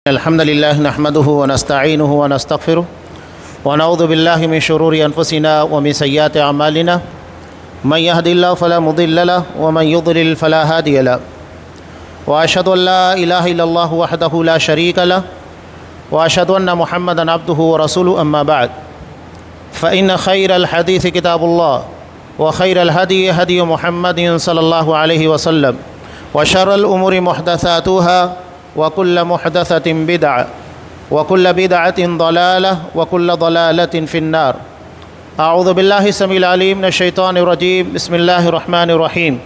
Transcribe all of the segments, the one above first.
الحمد لله نحمده ونستعينه ونستغفره ونعوذ بالله من شرور أنفسنا ومن سيئات أعمالنا من يهد الله فلا مضل له ومن يضلل فلا هادي له وأشهد أن لا إله إلا الله وحده لا شريك له وأشهد أن محمدا عبده ورسوله أما بعد فإن خير الحديث كتاب الله وخير الهدي هدي محمد صلى الله عليه وسلم وشر الأمور محدثاتها وكل محدثة بدعة وكل بدعة ضلالة وكل ضلالة في النار أعوذ بالله السميع العليم من الشيطان الرجيم بسم الله الرحمن الرحيم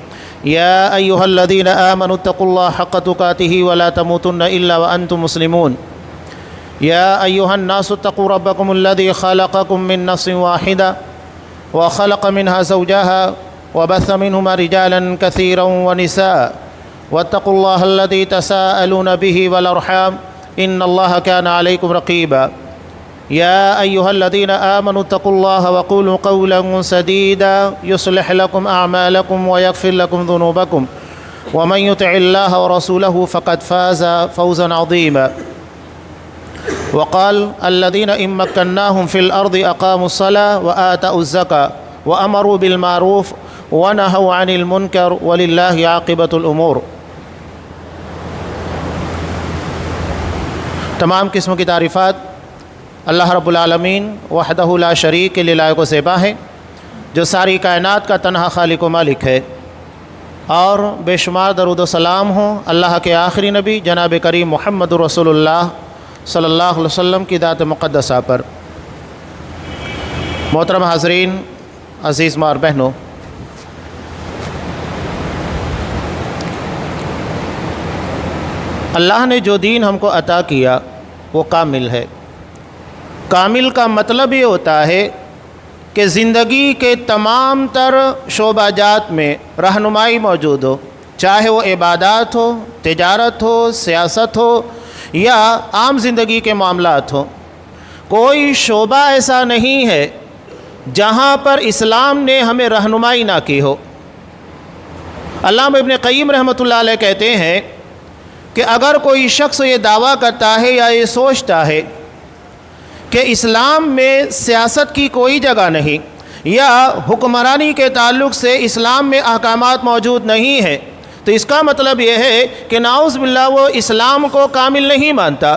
يا أيها الذين آمنوا اتقوا الله حق تقاته ولا تموتن إلا وأنتم مسلمون يا أيها الناس اتقوا ربكم الذي خلقكم من نفس واحدة وخلق منها زوجها وبث منهما رجالا كثيرا ونساء واتقوا الله الذي تساءلون به والأرحام إن الله كان عليكم رقيبا يا أيها الذين آمنوا اتقوا الله وقولوا قولا سديدا يصلح لكم أعمالكم ويغفر لكم ذنوبكم ومن يطع الله ورسوله فقد فاز فوزا عظيما وقال الذين إن مكناهم في الأرض أقاموا الصلاة وآتوا الزكاة وأمروا بالمعروف ونهوا عن المنكر ولله عاقبة الأمور۔ تمام قسم کی تعریفات اللہ رب العالمین وحدہ لا شریک کے لائق و زیبا ہے، جو ساری کائنات کا تنہا خالق و مالک ہے، اور بے شمار درود و سلام ہوں اللہ کے آخری نبی جناب کریم محمد رسول اللہ صلی اللہ علیہ وسلم کی ذات مقدسہ پر۔ محترم حاضرین، عزیز ماں اور بہنوں، اللہ نے جو دین ہم کو عطا کیا وہ کامل ہے۔ کامل کا مطلب یہ ہوتا ہے کہ زندگی کے تمام تر شعبہ جات میں رہنمائی موجود ہو، چاہے وہ عبادات ہو، تجارت ہو، سیاست ہو یا عام زندگی کے معاملات ہو۔ کوئی شعبہ ایسا نہیں ہے جہاں پر اسلام نے ہمیں رہنمائی نہ کی ہو۔ علامہ ابن قیم رحمۃ اللہ علیہ کہتے ہیں کہ اگر کوئی شخص یہ دعویٰ کرتا ہے یا یہ سوچتا ہے کہ اسلام میں سیاست کی کوئی جگہ نہیں یا حکمرانی کے تعلق سے اسلام میں احکامات موجود نہیں ہیں، تو اس کا مطلب یہ ہے کہ نعوذ باللہ وہ اسلام کو کامل نہیں مانتا،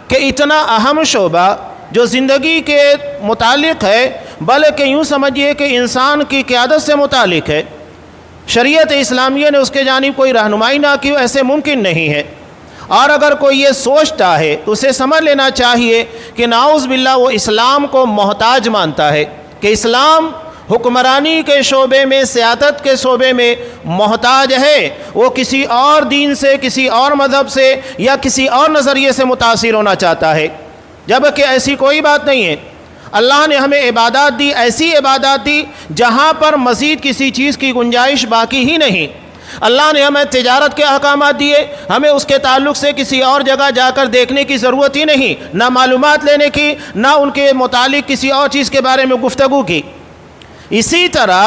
کہ اتنا اہم شعبہ جو زندگی کے متعلق ہے، بلکہ یوں سمجھیے کہ انسان کی قیادت سے متعلق ہے، شریعت اسلامیہ نے اس کے جانب کوئی رہنمائی نہ کی، ایسے ممکن نہیں ہے۔ اور اگر کوئی یہ سوچتا ہے تو اسے سمجھ لینا چاہیے کہ نعوذ باللہ وہ اسلام کو محتاج مانتا ہے، کہ اسلام حکمرانی کے شعبے میں، سیاست کے شعبے میں محتاج ہے، وہ کسی اور دین سے، کسی اور مذہب سے یا کسی اور نظریے سے متاثر ہونا چاہتا ہے، جبکہ ایسی کوئی بات نہیں ہے۔ اللہ نے ہمیں عبادات دی، ایسی عبادات دی جہاں پر مزید کسی چیز کی گنجائش باقی ہی نہیں۔ اللہ نے ہمیں تجارت کے احکامات دیے، ہمیں اس کے تعلق سے کسی اور جگہ جا کر دیکھنے کی ضرورت ہی نہیں، نہ معلومات لینے کی، نہ ان کے متعلق کسی اور چیز کے بارے میں گفتگو کی۔ اسی طرح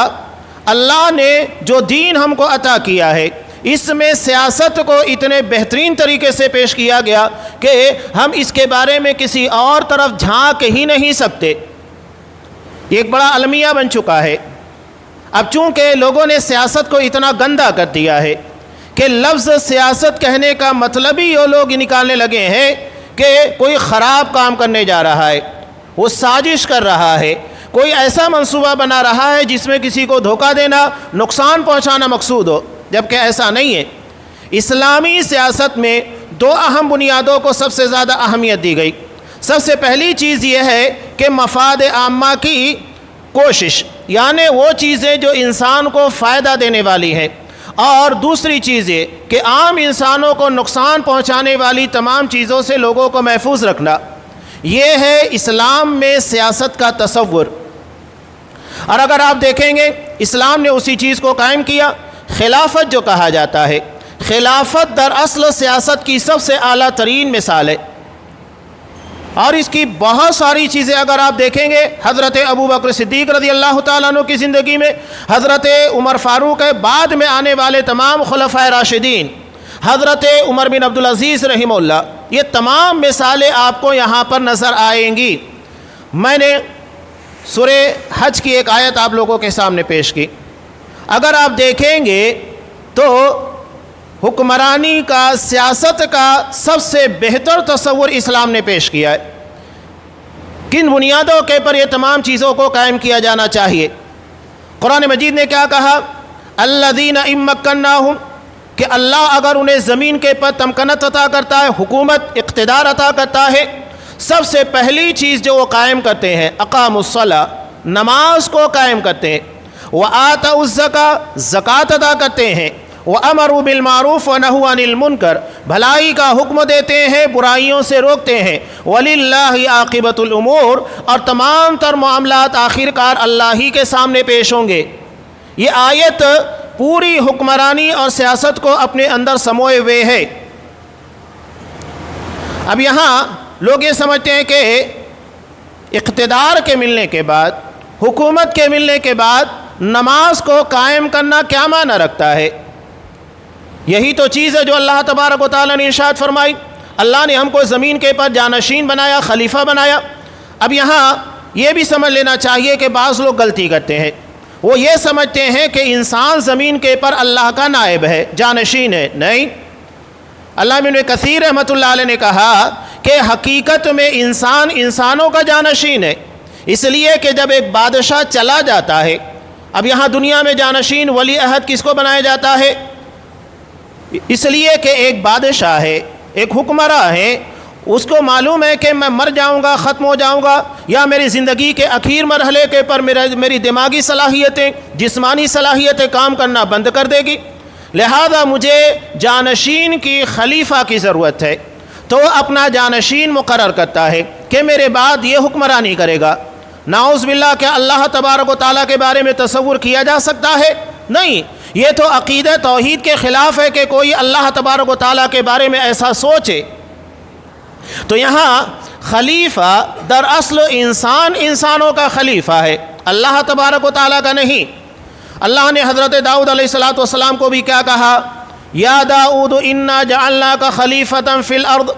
اللہ نے جو دین ہم کو عطا کیا ہے، اس میں سیاست کو اتنے بہترین طریقے سے پیش کیا گیا کہ ہم اس کے بارے میں کسی اور طرف جھانک ہی نہیں سکتے۔ یہ ایک بڑا المیہ بن چکا ہے۔ اب چونکہ لوگوں نے سیاست کو اتنا گندا کر دیا ہے کہ لفظ سیاست کہنے کا مطلب ہی یہ لوگ نکالنے لگے ہیں کہ کوئی خراب کام کرنے جا رہا ہے، وہ سازش کر رہا ہے، کوئی ایسا منصوبہ بنا رہا ہے جس میں کسی کو دھوکہ دینا، نقصان پہنچانا مقصود ہو، جبکہ ایسا نہیں ہے۔ اسلامی سیاست میں دو اہم بنیادوں کو سب سے زیادہ اہمیت دی گئی۔ سب سے پہلی چیز یہ ہے کہ مفاد عامہ کی کوشش، یعنی وہ چیزیں جو انسان کو فائدہ دینے والی ہیں، اور دوسری چیز یہ کہ عام انسانوں کو نقصان پہنچانے والی تمام چیزوں سے لوگوں کو محفوظ رکھنا۔ یہ ہے اسلام میں سیاست کا تصور۔ اور اگر آپ دیکھیں گے اسلام نے اسی چیز کو قائم کیا۔ خلافت جو کہا جاتا ہے، خلافت دراصل سیاست کی سب سے اعلیٰ ترین مثال ہے، اور اس کی بہت ساری چیزیں اگر آپ دیکھیں گے، حضرت ابوبکر صدیق رضی اللہ تعالیٰ عنہ کی زندگی میں، حضرت عمر فاروق ہے، بعد میں آنے والے تمام خلفائے راشدین، حضرت عمر بن عبدالعزیز رحمہ اللہ، یہ تمام مثالیں آپ کو یہاں پر نظر آئیں گی۔ میں نے سورہ حج کی ایک آیت آپ لوگوں کے سامنے پیش کی۔ اگر آپ دیکھیں گے تو حکمرانی کا، سیاست کا سب سے بہتر تصور اسلام نے پیش کیا ہے۔ کن بنیادوں کے پر یہ تمام چیزوں کو قائم کیا جانا چاہیے؟ قرآن مجید نے کیا کہا؟ الذین ان مکناہم، کہ اللہ اگر انہیں زمین کے پر تمکنت عطا کرتا ہے، حکومت، اقتدار عطا کرتا ہے، سب سے پہلی چیز جو وہ قائم کرتے ہیں اقاموا الصلاۃ، نماز کو قائم کرتے ہیں، وآتوا الزکاۃ، زکوٰۃ ادا کرتے ہیں، وامروا بالمعروف ونہوا عن المنکر، بھلائی کا حکم دیتے ہیں، برائیوں سے روکتے ہیں، وللہ عاقبۃ الامور، اور تمام تر معاملات آخرکار اللہ ہی کے سامنے پیش ہوں گے۔ یہ آیت پوری حکمرانی اور سیاست کو اپنے اندر سموئے ہوئے ہے۔ اب یہاں لوگ یہ سمجھتے ہیں کہ اقتدار کے ملنے کے بعد، حکومت کے ملنے کے بعد نماز کو قائم کرنا کیا معنی رکھتا ہے؟ یہی تو چیز ہے جو اللہ تبارک و تعالیٰ نے ارشاد فرمائی۔ اللہ نے ہم کو زمین کے پر جانشین بنایا، خلیفہ بنایا۔ اب یہاں یہ بھی سمجھ لینا چاہیے کہ بعض لوگ غلطی کرتے ہیں، وہ یہ سمجھتے ہیں کہ انسان زمین کے پر اللہ کا نائب ہے، جانشین ہے۔ نہیں، علامہ ابن کثیر رحمۃ اللہ علیہ نے کہا کہ حقیقت میں انسان انسانوں کا جانشین ہے، اس لیے کہ جب ایک بادشاہ چلا جاتا ہے، اب یہاں دنیا میں جانشین ولی عہد کس کو بنایا جاتا ہے؟ اس لیے کہ ایک بادشاہ ہے، ایک حکمراں ہے، اس کو معلوم ہے کہ میں مر جاؤں گا، ختم ہو جاؤں گا، یا میری زندگی کے آخر مرحلے کے پر میری دماغی صلاحیتیں، جسمانی صلاحیتیں کام کرنا بند کر دے گی، لہذا مجھے جانشین کی، خلیفہ کی ضرورت ہے۔ تو وہ اپنا جانشین مقرر کرتا ہے کہ میرے بعد یہ حکمرانی کرے گا۔ نعوذ باللہ، کیا اللہ تبارک و تعالیٰ کے بارے میں تصور کیا جا سکتا ہے؟ نہیں، یہ تو عقیدہ توحید کے خلاف ہے کہ کوئی اللہ تبارک و تعالیٰ کے بارے میں ایسا سوچے۔ تو یہاں خلیفہ دراصل انسان، انسانوں کا خلیفہ ہے، اللہ تبارک و تعالیٰ کا نہیں۔ اللہ نے حضرت داؤد علیہ السلام کو بھی کیا کہا؟ یا داؤد انا جعلناک خلیفۃ فی الارض،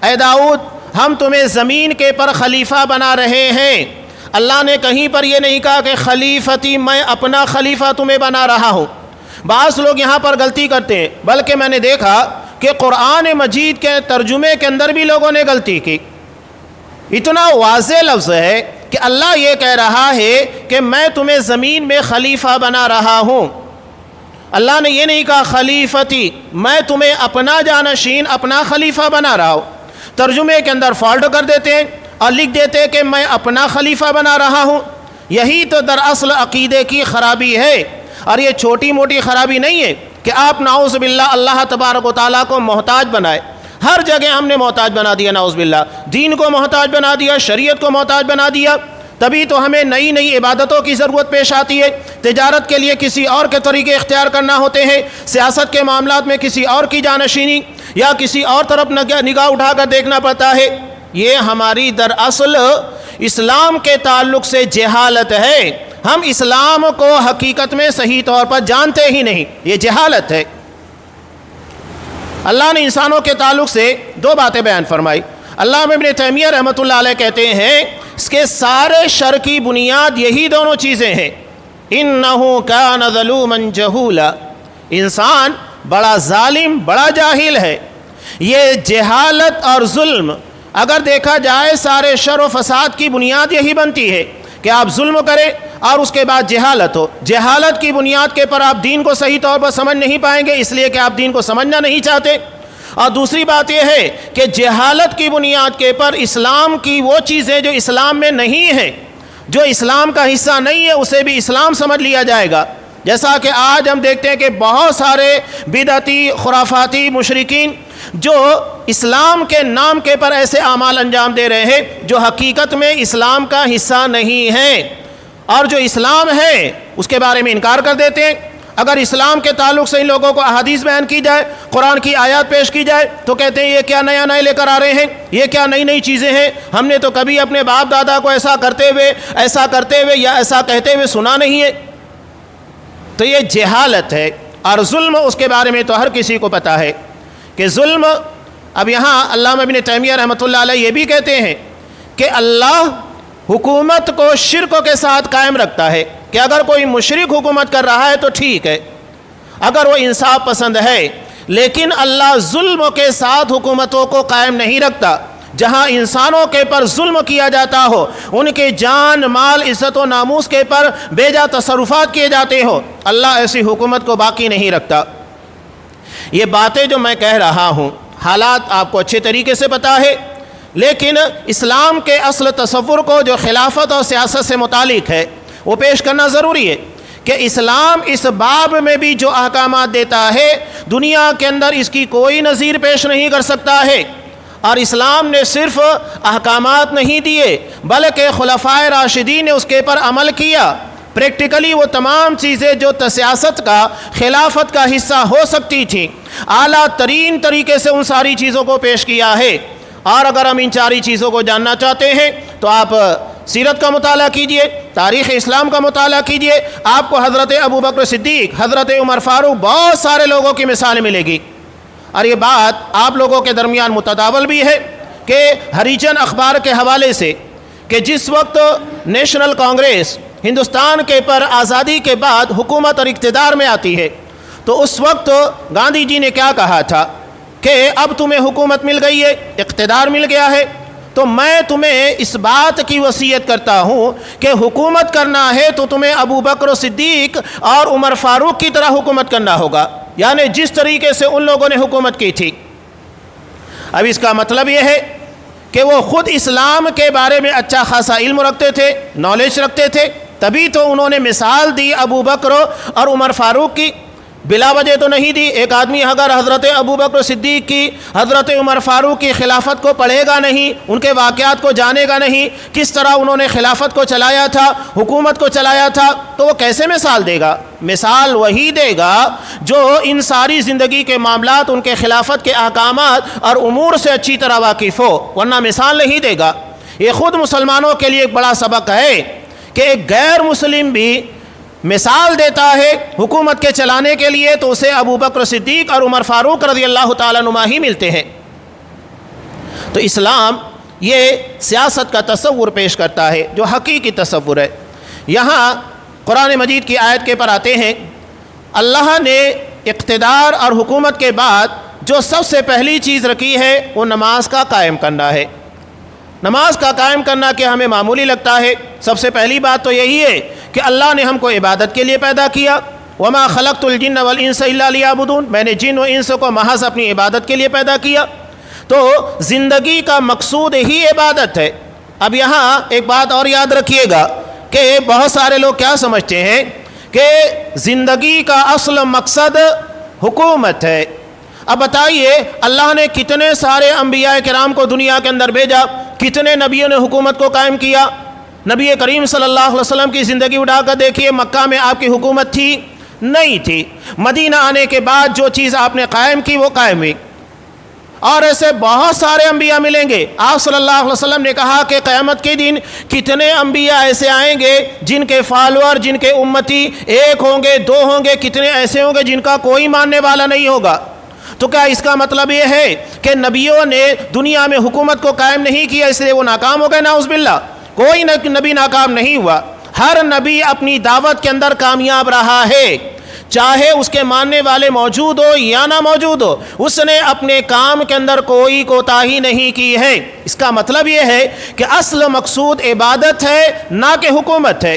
اے داؤد ہم تمہیں زمین کے پر خلیفہ بنا رہے ہیں۔ اللہ نے کہیں پر یہ نہیں کہا کہ خلیفتی، میں اپنا خلیفہ تمہیں بنا رہا ہوں۔ بعض لوگ یہاں پر غلطی کرتے ہیں، بلکہ میں نے دیکھا کہ قرآن مجید کے ترجمے کے اندر بھی لوگوں نے غلطی کی۔ اتنا واضح لفظ ہے کہ اللہ یہ کہہ رہا ہے کہ میں تمہیں زمین میں خلیفہ بنا رہا ہوں۔ اللہ نے یہ نہیں کہا خلیفتی، میں تمہیں اپنا جانشین، اپنا خلیفہ بنا رہا ہوں۔ ترجمے کے اندر فالٹ کر دیتے ہیں اور لکھ دیتے ہیں کہ میں اپنا خلیفہ بنا رہا ہوں۔ یہی تو دراصل عقیدے کی خرابی ہے، اور یہ چھوٹی موٹی خرابی نہیں ہے کہ آپ نعوذ باللہ اللہ تبارک و تعالیٰ کو محتاج بنائے۔ ہر جگہ ہم نے محتاج بنا دیا، نعوذ باللہ، دین کو محتاج بنا دیا، شریعت کو محتاج بنا دیا۔ تبھی تو ہمیں نئی نئی عبادتوں کی ضرورت پیش آتی ہے، تجارت کے لیے کسی اور کے طریقے اختیار کرنا ہوتے ہیں، سیاست کے معاملات میں کسی اور کی جانشینی یا کسی اور طرف نگاہ اٹھا کر دیکھنا پڑتا ہے۔ یہ ہماری دراصل اسلام کے تعلق سے جہالت ہے۔ ہم اسلام کو حقیقت میں صحیح طور پر جانتے ہی نہیں، یہ جہالت ہے۔ اللہ نے انسانوں کے تعلق سے دو باتیں بیان فرمائی۔ علامہ ابن تیمیہ رحمۃ اللہ علیہ کہتے ہیں اس کے سارے شر کی بنیاد یہی دونوں چیزیں ہیں۔ انہ کان ظلوما جہولا، انسان بڑا ظالم، بڑا جاہل ہے۔ یہ جہالت اور ظلم اگر دیکھا جائے سارے شر و فساد کی بنیاد یہی بنتی ہے کہ آپ ظلم کریں اور اس کے بعد جہالت ہو۔ جہالت کی بنیاد کے پر آپ دین کو صحیح طور پر سمجھ نہیں پائیں گے، اس لیے کہ آپ دین کو سمجھنا نہیں چاہتے۔ اور دوسری بات یہ ہے کہ جہالت کی بنیاد کے پر اسلام کی وہ چیزیں جو اسلام میں نہیں ہیں، جو اسلام کا حصہ نہیں ہے، اسے بھی اسلام سمجھ لیا جائے گا۔ جیسا کہ آج ہم دیکھتے ہیں کہ بہت سارے بدعتی، خرافاتی مشرکین جو اسلام کے نام کے پر ایسے اعمال انجام دے رہے ہیں جو حقیقت میں اسلام کا حصہ نہیں ہیں، اور جو اسلام ہے اس کے بارے میں انکار کر دیتے ہیں۔ اگر اسلام کے تعلق سے ان لوگوں کو احادیث بیان کی جائے، قرآن کی آیات پیش کی جائے، تو کہتے ہیں یہ کیا نیا نئے لے کر آ رہے ہیں، یہ کیا نئی نئی چیزیں ہیں، ہم نے تو کبھی اپنے باپ دادا کو ایسا کرتے ہوئے یا ایسا کہتے ہوئے سنا نہیں ہے۔ تو یہ جہالت ہے۔ اور ظلم، اس کے بارے میں تو ہر کسی کو پتہ ہے کہ ظلم اب یہاں علامہ ابن تیمیہ رحمۃ اللہ علیہ یہ بھی کہتے ہیں کہ اللہ حکومت کو شرک کے ساتھ قائم رکھتا ہے کہ اگر کوئی مشرک حکومت کر رہا ہے تو ٹھیک ہے، اگر وہ انصاف پسند ہے، لیکن اللہ ظلم کے ساتھ حکومتوں کو قائم نہیں رکھتا۔ جہاں انسانوں کے پر ظلم کیا جاتا ہو، ان کے جان مال عزت و ناموس کے پر بے جا تصرفات کیے جاتے ہو، اللہ ایسی حکومت کو باقی نہیں رکھتا۔ یہ باتیں جو میں کہہ رہا ہوں، حالات آپ کو اچھے طریقے سے پتہ ہے، لیکن اسلام کے اصل تصور کو جو خلافت اور سیاست سے متعلق ہے وہ پیش کرنا ضروری ہے کہ اسلام اس باب میں بھی جو احکامات دیتا ہے دنیا کے اندر اس کی کوئی نظیر پیش نہیں کر سکتا ہے۔ اور اسلام نے صرف احکامات نہیں دیے بلکہ خلفائے راشدین نے اس کے پر عمل کیا۔ پریکٹیکلی وہ تمام چیزیں جو سیاست کا خلافت کا حصہ ہو سکتی تھیں، اعلیٰ ترین طریقے سے ان ساری چیزوں کو پیش کیا ہے۔ اور اگر ہم ان چاری چیزوں کو جاننا چاہتے ہیں تو آپ سیرت کا مطالعہ کیجئے، تاریخ اسلام کا مطالعہ کیجئے، آپ کو حضرت ابوبکر صدیق، حضرت عمر فاروق، بہت سارے لوگوں کی مثال ملے گی۔ اور یہ بات آپ لوگوں کے درمیان متداول بھی ہے کہ ہریجن اخبار کے حوالے سے کہ جس وقت نیشنل کانگریس ہندوستان کے پر آزادی کے بعد حکومت اور اقتدار میں آتی ہے تو اس وقت گاندھی جی نے کیا کہا تھا کہ اب تمہیں حکومت مل گئی ہے، اقتدار مل گیا ہے، تو میں تمہیں اس بات کی وصیت کرتا ہوں کہ حکومت کرنا ہے تو تمہیں ابوبکر صدیق اور عمر فاروق کی طرح حکومت کرنا ہوگا، یعنی جس طریقے سے ان لوگوں نے حکومت کی تھی۔ اب اس کا مطلب یہ ہے کہ وہ خود اسلام کے بارے میں اچھا خاصا علم رکھتے تھے، نالج رکھتے تھے، تبھی تو انہوں نے مثال دی ابوبکر اور عمر فاروق کی، بلا وجہ تو نہیں دی۔ ایک آدمی اگر حضرت ابوبکر صدیق کی، حضرت عمر فاروق کی خلافت کو پڑھے گا نہیں، ان کے واقعات کو جانے گا نہیں، کس طرح انہوں نے خلافت کو چلایا تھا، حکومت کو چلایا تھا، تو وہ کیسے مثال دے گا؟ مثال وہی دے گا جو ان ساری زندگی کے معاملات، ان کے خلافت کے احکامات اور امور سے اچھی طرح واقف ہو، ورنہ مثال نہیں دے گا۔ یہ خود مسلمانوں کے لیے ایک بڑا سبق ہے کہ ایک غیر مسلم بھی مثال دیتا ہے حکومت کے چلانے کے لیے تو اسے ابوبکر صدیق اور عمر فاروق رضی اللہ تعالیٰ عنہما ہی ملتے ہیں۔ تو اسلام یہ سیاست کا تصور پیش کرتا ہے جو حقیقی تصور ہے۔ یہاں قرآن مجید کی آیت کے پر آتے ہیں، اللہ نے اقتدار اور حکومت کے بعد جو سب سے پہلی چیز رکھی ہے وہ نماز کا قائم کرنا ہے۔ نماز کا قائم کرنا کہ ہمیں معمولی لگتا ہے، سب سے پہلی بات تو یہی ہے کہ اللہ نے ہم کو عبادت کے لیے پیدا کیا، وما خلقت الجن والانس الا لیعبدون، میں نے جن و انس کو محض اپنی عبادت کے لیے پیدا کیا۔ تو زندگی کا مقصود ہی عبادت ہے۔ اب یہاں ایک بات اور یاد رکھیے گا کہ بہت سارے لوگ کیا سمجھتے ہیں کہ زندگی کا اصل مقصد حکومت ہے۔ اب بتائیے اللہ نے کتنے سارے انبیاء کرام کو دنیا کے اندر بھیجا، کتنے نبیوں نے حکومت کو قائم کیا؟ نبی کریم صلی اللہ علیہ وسلم کی زندگی اٹھا کر دیکھیے، مکہ میں آپ کی حکومت تھی؟ نہیں تھی۔ مدینہ آنے کے بعد جو چیز آپ نے قائم کی وہ قائم ہوئی۔ اور ایسے بہت سارے انبیاء ملیں گے۔ آپ صلی اللہ علیہ وسلم نے کہا کہ قیامت کے دن کتنے انبیاء ایسے آئیں گے جن کے فالوور، جن کے امتی ایک ہوں گے، دو ہوں گے، کتنے ایسے ہوں گے جن کا کوئی ماننے والا نہیں ہوگا۔ تو کیا اس کا مطلب یہ ہے کہ نبیوں نے دنیا میں حکومت کو قائم نہیں کیا اس لیے وہ ناکام ہو گئے؟ نعوذ باللہ، کوئی نبی ناکام نہیں ہوا۔ ہر نبی اپنی دعوت کے اندر کامیاب رہا ہے، چاہے اس کے ماننے والے موجود ہو یا نہ موجود ہو، اس نے اپنے کام کے اندر کوئی کوتاہی نہیں کی ہے۔ اس کا مطلب یہ ہے کہ اصل مقصود عبادت ہے نہ کہ حکومت ہے۔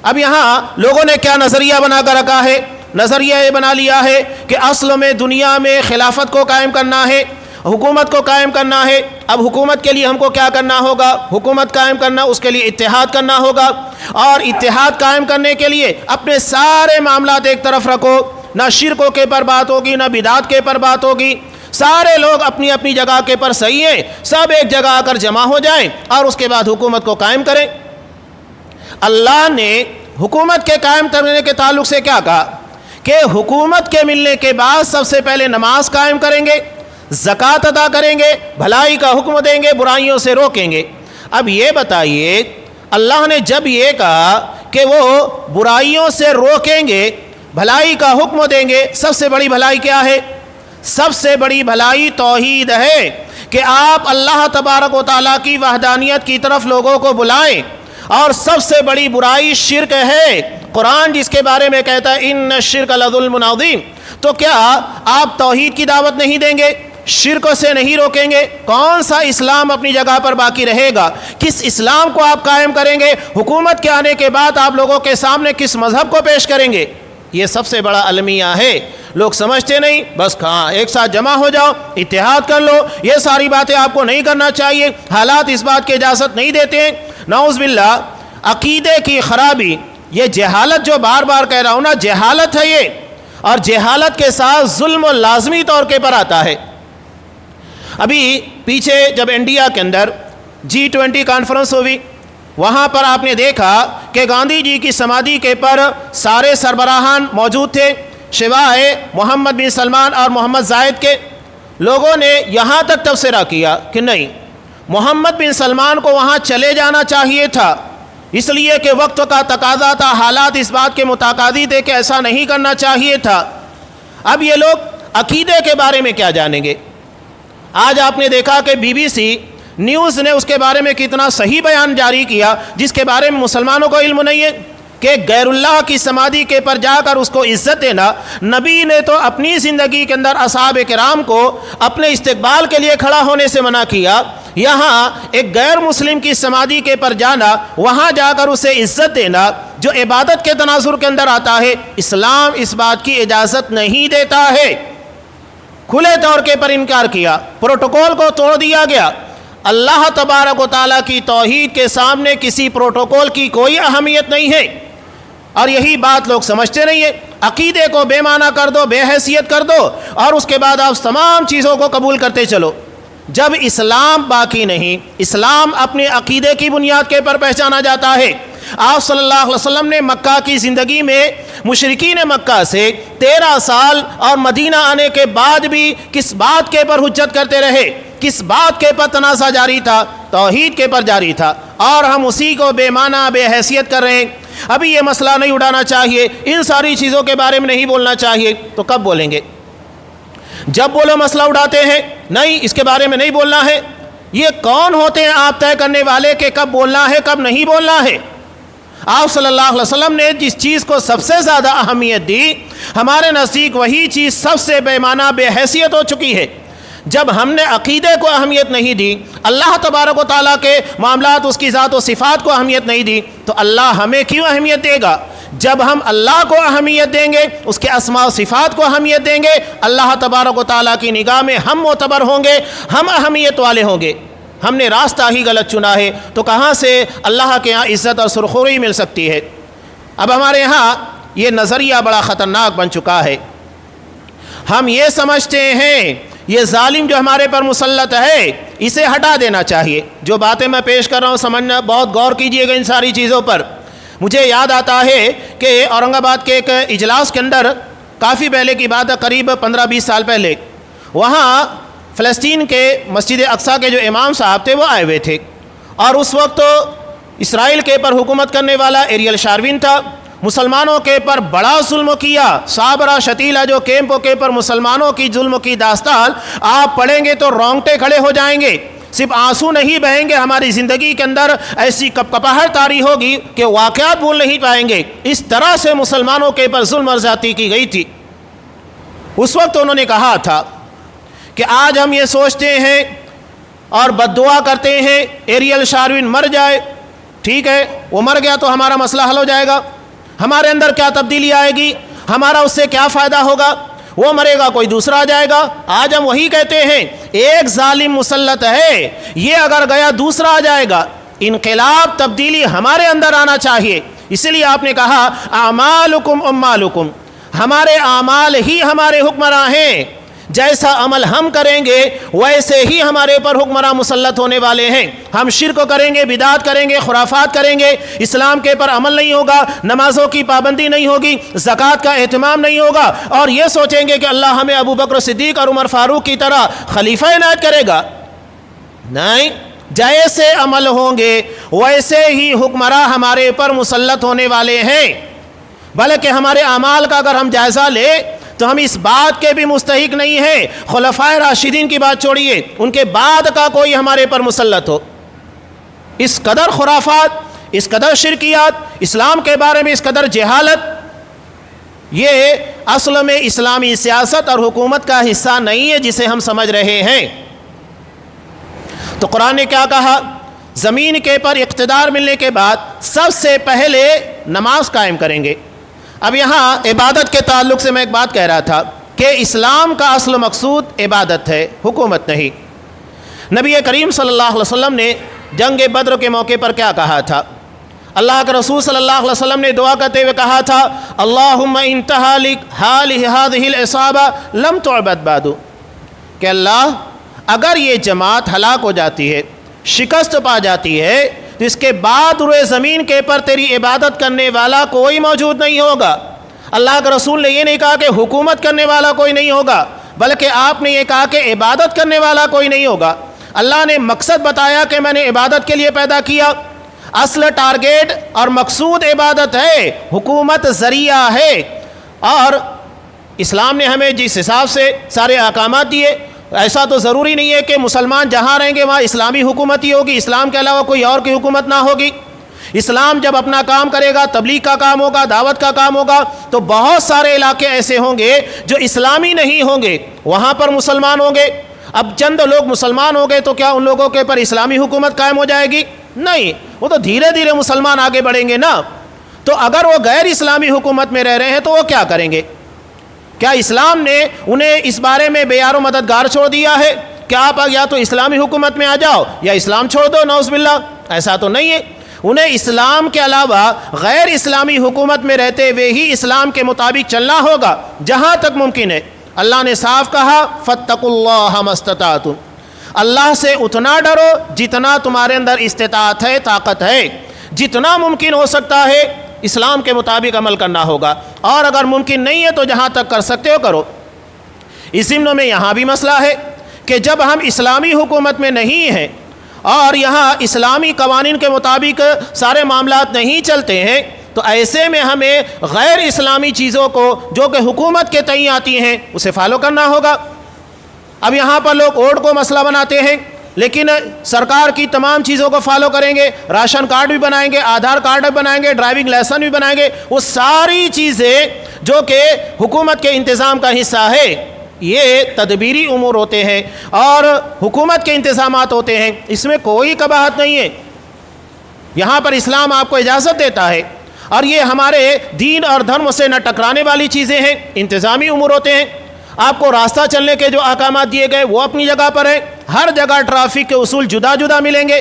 اب یہاں لوگوں نے کیا نظریہ بنا کر رکھا ہے؟ نظریہ یہ بنا لیا ہے کہ اصل میں دنیا میں خلافت کو قائم کرنا ہے، حکومت کو قائم کرنا ہے۔ اب حکومت کے لیے ہم کو کیا کرنا ہوگا؟ حکومت قائم کرنا، اس کے لیے اتحاد کرنا ہوگا، اور اتحاد قائم کرنے کے لیے اپنے سارے معاملات ایک طرف رکھو، نہ شرکوں کے پر بات ہوگی، نہ بدعات کے پر بات ہوگی، سارے لوگ اپنی اپنی جگہ کے پر صحیح ہیں، سب ایک جگہ آ کر جمع ہو جائیں اور اس کے بعد حکومت کو قائم کریں۔ اللہ نے حکومت کے قائم کرنے کے تعلق سے کیا کہا کہ حکومت کے ملنے کے بعد سب سے پہلے نماز قائم کریں گے، زکوٰۃ ادا کریں گے، بھلائی کا حکم دیں گے، برائیوں سے روکیں گے۔ اب یہ بتائیے اللہ نے جب یہ کہا کہ وہ برائیوں سے روکیں گے، بھلائی کا حکم دیں گے، سب سے بڑی بھلائی کیا ہے؟ سب سے بڑی بھلائی توحید ہے کہ آپ اللہ تبارک و تعالیٰ کی وحدانیت کی طرف لوگوں کو بلائیں، اور سب سے بڑی برائی شرک ہے۔ قرآن جس کے بارے میں کہتا ہے ان الشرک لظلم عظیم، تو کیا آپ توحید کی دعوت نہیں دیں گے، شرک سے نہیں روکیں گے؟ کون سا اسلام اپنی جگہ پر باقی رہے گا؟ کس اسلام کو آپ قائم کریں گے؟ حکومت کے آنے کے بعد آپ لوگوں کے سامنے کس مذہب کو پیش کریں گے؟ یہ سب سے بڑا المیہ ہے۔ لوگ سمجھتے نہیں، بس کہاں ایک ساتھ جمع ہو جاؤ، اتحاد کر لو، یہ ساری باتیں آپ کو نہیں کرنا چاہیے، حالات اس بات کی اجازت نہیں دیتے ہیں۔ نعوذ باللہ، عقیدے کی خرابی، یہ جہالت جو بار بار کہہ رہا ہوں نا، جہالت ہے یہ، اور جہالت کے ساتھ ظلم و لازمی طور پر آتا ہے۔ ابھی پیچھے جب انڈیا کے اندر G20 کانفرنس ہوئی، وہاں پر آپ نے دیکھا کہ گاندھی جی کی سمادھی کے پر سارے سربراہان موجود تھے سوائے محمد بن سلمان اور محمد زاید کے۔ لوگوں نے یہاں تک تبصرہ کیا کہ نہیں، محمد بن سلمان کو وہاں چلے جانا چاہیے تھا، اس لیے کہ وقت کا تقاضا تھا، حالات اس بات کے متقاضی تھے کہ ایسا نہیں کرنا چاہیے تھا۔ اب یہ لوگ عقیدے کے بارے میں کیا جانیں گے؟ آج آپ نے دیکھا کہ BBC نیوز نے اس کے بارے میں کتنا صحیح بیان جاری کیا، جس کے بارے میں مسلمانوں کو علم نہیں ہے، کہ غیر اللہ کی سمادھی کے پر جا کر اس کو عزت دینا۔ نبی نے تو اپنی زندگی کے اندر اصحاب کرام کو اپنے استقبال کے لیے کھڑا ہونے سے منع کیا، یہاں ایک غیر مسلم کی سمادھی کے پر جانا، وہاں جا کر اسے عزت دینا، جو عبادت کے تناظر کے اندر آتا ہے، اسلام اس بات کی اجازت نہیں دیتا ہے۔ کھلے طور کے پر انکار کیا، پروٹوکول کو توڑ دیا گیا۔ اللہ تبارک و تعالیٰ کی توحید کے سامنے کسی پروٹوکول کی کوئی اہمیت نہیں ہے، اور یہی بات لوگ سمجھتے نہیں ہیں۔ عقیدے کو بے معنی کر دو، بے حیثیت کر دو، اور اس کے بعد آپ تمام چیزوں کو قبول کرتے چلو۔ جب اسلام باقی نہیں، اسلام اپنے عقیدے کی بنیاد کے پر پہچانا جاتا ہے۔ آپ صلی اللہ علیہ وسلم نے مکہ کی زندگی میں مشرکین مکہ سے 13 سال اور مدینہ آنے کے بعد بھی کس بات کے پر حجت کرتے رہے، کس بات کے پر تنازع جاری تھا؟ توحید کے پر جاری تھا، اور ہم اسی کو بے معنی بے حیثیت کر رہے ہیں۔ ابھی یہ مسئلہ نہیں اٹھانا چاہیے، ان ساری چیزوں کے بارے میں نہیں بولنا چاہیے، تو کب بولیں گے؟ جب بولو مسئلہ اٹھاتے ہیں، نہیں اس کے بارے میں نہیں بولنا ہے۔ یہ کون ہوتے ہیں آپ طے کرنے والے کہ کب بولنا ہے کب نہیں بولنا ہے؟ آپ صلی اللہ علیہ وسلم نے جس چیز کو سب سے زیادہ اہمیت دی، ہمارے نزدیک وہی چیز سب سے بے معنی بے حیثیت ہو چکی ہے۔ جب ہم نے عقیدے کو اہمیت نہیں دی، اللہ تبارک و تعالیٰ کے معاملات، اس کی ذات و صفات کو اہمیت نہیں دی، تو اللہ ہمیں کیوں اہمیت دے گا؟ جب ہم اللہ کو اہمیت دیں گے، اس کے اسماء و صفات کو اہمیت دیں گے، اللہ تبارک و تعالیٰ کی نگاہ میں ہم معتبر ہوں گے، ہم اہمیت والے ہوں گے۔ ہم نے راستہ ہی غلط چنا ہے، تو کہاں سے اللہ کے ہاں عزت اور سرخوری مل سکتی ہے؟ اب ہمارے ہاں یہ نظریہ بڑا خطرناک بن چکا ہے۔ ہم یہ سمجھتے ہیں یہ ظالم جو ہمارے پر مسلط ہے، اسے ہٹا دینا چاہیے۔ جو باتیں میں پیش کر رہا ہوں سمجھنا، بہت غور کیجئے گا ان ساری چیزوں پر۔ مجھے یاد آتا ہے کہ اورنگ آباد کے ایک اجلاس کے اندر، کافی پہلے کی بات ہے، قریب 15-20 سال پہلے، وہاں فلسطین کے مسجد اقصیٰ کے جو امام صاحب تھے وہ آئے ہوئے تھے، اور اس وقت اسرائیل کے پر حکومت کرنے والا ایریل شارون تھا۔ مسلمانوں کے پر بڑا ظلم کیا، صابرہ شتیلہ جو کیمپوں کے پر مسلمانوں کی ظلم کی داستان آپ پڑھیں گے تو رونگٹے کھڑے ہو جائیں گے، صرف آنسو نہیں بہیں گے، ہماری زندگی کے اندر ایسی کپکپاہٹ طاری ہوگی کہ واقعات بھول نہیں پائیں گے۔ اس طرح سے مسلمانوں کے پر ظلم اور زیادتی کی گئی تھی۔ اس وقت انہوں نے کہا تھا کہ آج ہم یہ سوچتے ہیں اور بد دعا کرتے ہیں ایریل شارون مر جائے، ٹھیک ہے وہ مر گیا تو ہمارا مسئلہ حل ہو جائے گا، ہمارے اندر کیا تبدیلی آئے گی، ہمارا اس سے کیا فائدہ ہوگا، وہ مرے گا کوئی دوسرا آ جائے گا۔ آج ہم وہی کہتے ہیں، ایک ظالم مسلط ہے، یہ اگر گیا دوسرا آ جائے گا۔ انقلاب تبدیلی ہمارے اندر آنا چاہیے۔ اسی لیے آپ نے کہا اعمالکم امالکم، ہمارے اعمال ہی ہمارے حکمراں ہیں، جیسا عمل ہم کریں گے ویسے ہی ہمارے اوپر حکمراں مسلط ہونے والے ہیں۔ ہم شرک کریں گے، بدعت کریں گے، خرافات کریں گے، اسلام کے پر عمل نہیں ہوگا، نمازوں کی پابندی نہیں ہوگی، زکوٰۃ کا اہتمام نہیں ہوگا، اور یہ سوچیں گے کہ اللہ ہمیں ابو بکر صدیق اور عمر فاروق کی طرح خلیفہ عنایت کرے گا۔ نہیں، جیسے عمل ہوں گے ویسے ہی حکمراں ہمارے اوپر مسلط ہونے والے ہیں۔ بلکہ ہمارے اعمال کا اگر ہم جائزہ لیں تو ہم اس بات کے بھی مستحق نہیں ہیں خلفائے راشدین کی بات چھوڑیے ان کے بعد کا کوئی ہمارے پر مسلط ہو۔ اس قدر خرافات، اس قدر شرکیات، اسلام کے بارے میں اس قدر جہالت، یہ اصل میں اسلامی سیاست اور حکومت کا حصہ نہیں ہے جسے ہم سمجھ رہے ہیں۔ تو قرآن نے کیا کہا؟ زمین کے پر اقتدار ملنے کے بعد سب سے پہلے نماز قائم کریں گے۔ اب یہاں عبادت کے تعلق سے میں ایک بات کہہ رہا تھا کہ اسلام کا اصل مقصود عبادت ہے، حکومت نہیں۔ نبی کریم صلی اللہ علیہ وسلم نے جنگ بدر کے موقع پر کیا کہا تھا؟ اللہ کے رسول صلی اللہ علیہ وسلم نے دعا کرتے ہوئے کہا تھا اللہم انتہا لہذہ العصابہ لم تعبد بعد، کہ اللہ اگر یہ جماعت ہلاک ہو جاتی ہے، شکست پا جاتی ہے، تو اس کے بعد روئے زمین کے پر تیری عبادت کرنے والا کوئی موجود نہیں ہوگا۔ اللہ کے رسول نے یہ نہیں کہا کہ حکومت کرنے والا کوئی نہیں ہوگا، بلکہ آپ نے یہ کہا کہ عبادت کرنے والا کوئی نہیں ہوگا۔ اللہ نے مقصد بتایا کہ میں نے عبادت کے لیے پیدا کیا، اصل ٹارگیٹ اور مقصود عبادت ہے، حکومت ذریعہ ہے۔ اور اسلام نے ہمیں جس حساب سے سارے احکامات دیے، ایسا تو ضروری نہیں ہے کہ مسلمان جہاں رہیں گے وہاں اسلامی حکومت ہی ہوگی، اسلام کے علاوہ کوئی اور کی حکومت نہ ہوگی۔ اسلام جب اپنا کام کرے گا، تبلیغ کا کام ہوگا، دعوت کا کام ہوگا، تو بہت سارے علاقے ایسے ہوں گے جو اسلامی نہیں ہوں گے، وہاں پر مسلمان ہوں گے۔ اب چند لوگ مسلمان ہوں گے تو کیا ان لوگوں کے پر اسلامی حکومت قائم ہو جائے گی؟ نہیں، وہ تو دھیرے دھیرے مسلمان آگے بڑھیں گے نا۔ تو اگر وہ غیر اسلامی حکومت میں رہ رہے ہیں تو وہ کیا کریں گے؟ کیا اسلام نے انہیں اس بارے میں بے یار و مددگار چھوڑ دیا ہے کہ آپ یا تو اسلامی حکومت میں آ جاؤ یا اسلام چھوڑ دو؟ نعوذ باللہ، ایسا تو نہیں ہے۔ انہیں اسلام کے علاوہ غیر اسلامی حکومت میں رہتے ہوئے ہی اسلام کے مطابق چلنا ہوگا جہاں تک ممکن ہے۔ اللہ نے صاف کہا فاتقوا اللہ ما استطعتم، اللہ سے اتنا ڈرو جتنا تمہارے اندر استطاعت ہے، طاقت ہے، جتنا ممکن ہو سکتا ہے اسلام کے مطابق عمل کرنا ہوگا، اور اگر ممکن نہیں ہے تو جہاں تک کر سکتے ہو کرو۔ اس ضمن میں یہاں بھی مسئلہ ہے کہ جب ہم اسلامی حکومت میں نہیں ہیں اور یہاں اسلامی قوانین کے مطابق سارے معاملات نہیں چلتے ہیں، تو ایسے میں ہمیں غیر اسلامی چیزوں کو جو کہ حکومت کے تئیں آتی ہیں اسے فالو کرنا ہوگا۔ اب یہاں پر لوگ ووٹ کو مسئلہ بناتے ہیں، لیکن سرکار کی تمام چیزوں کو فالو کریں گے، راشن کارڈ بھی بنائیں گے، آدھار کارڈ بھی بنائیں گے، ڈرائیونگ لائسنس بھی بنائیں گے، وہ ساری چیزیں جو کہ حکومت کے انتظام کا حصہ ہے، یہ تدبیری امور ہوتے ہیں اور حکومت کے انتظامات ہوتے ہیں، اس میں کوئی قباحت نہیں ہے۔ یہاں پر اسلام آپ کو اجازت دیتا ہے، اور یہ ہمارے دین اور دھرم سے نہ ٹکرانے والی چیزیں ہیں، انتظامی امور ہوتے ہیں۔ آپ کو راستہ چلنے کے جو احکامات دیے گئے وہ اپنی جگہ پر ہیں، ہر جگہ ٹرافک کے اصول جدا جدا ملیں گے،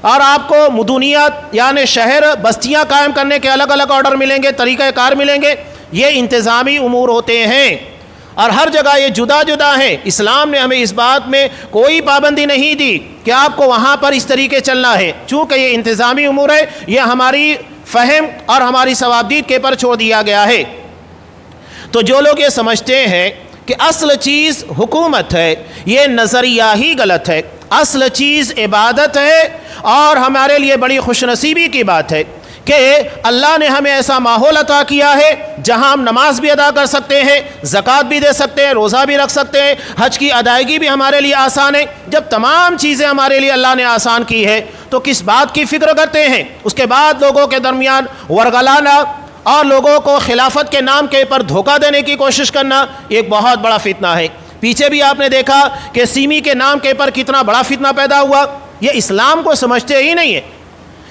اور آپ کو مدنیات یعنی شہر بستیاں قائم کرنے کے الگ الگ آرڈر ملیں گے، طریقہ کار ملیں گے، یہ انتظامی امور ہوتے ہیں، اور ہر جگہ یہ جدا جدا ہیں۔ اسلام نے ہمیں اس بات میں کوئی پابندی نہیں دی کہ آپ کو وہاں پر اس طریقے چلنا ہے، چونکہ یہ انتظامی امور ہے، یہ ہماری فہم اور ہماری ثوابدید کے پر چھوڑ دیا گیا ہے۔ تو جو لوگ یہ سمجھتے ہیں کہ اصل چیز حکومت ہے، یہ نظریہ ہی غلط ہے۔ اصل چیز عبادت ہے، اور ہمارے لیے بڑی خوش نصیبی کی بات ہے کہ اللہ نے ہمیں ایسا ماحول عطا کیا ہے جہاں ہم نماز بھی ادا کر سکتے ہیں، زکوٰۃ بھی دے سکتے ہیں، روزہ بھی رکھ سکتے ہیں، حج کی ادائیگی بھی ہمارے لیے آسان ہے۔ جب تمام چیزیں ہمارے لیے اللہ نے آسان کی ہے تو کس بات کی فکر کرتے ہیں؟ اس کے بعد لوگوں کے درمیان ورگلانا اور لوگوں کو خلافت کے نام کے پر دھوکہ دینے کی کوشش کرنا ایک بہت بڑا فتنہ ہے۔ پیچھے بھی آپ نے دیکھا کہ سیمی کے نام کے پر کتنا بڑا فتنہ پیدا ہوا۔ یہ اسلام کو سمجھتے ہی نہیں ہے۔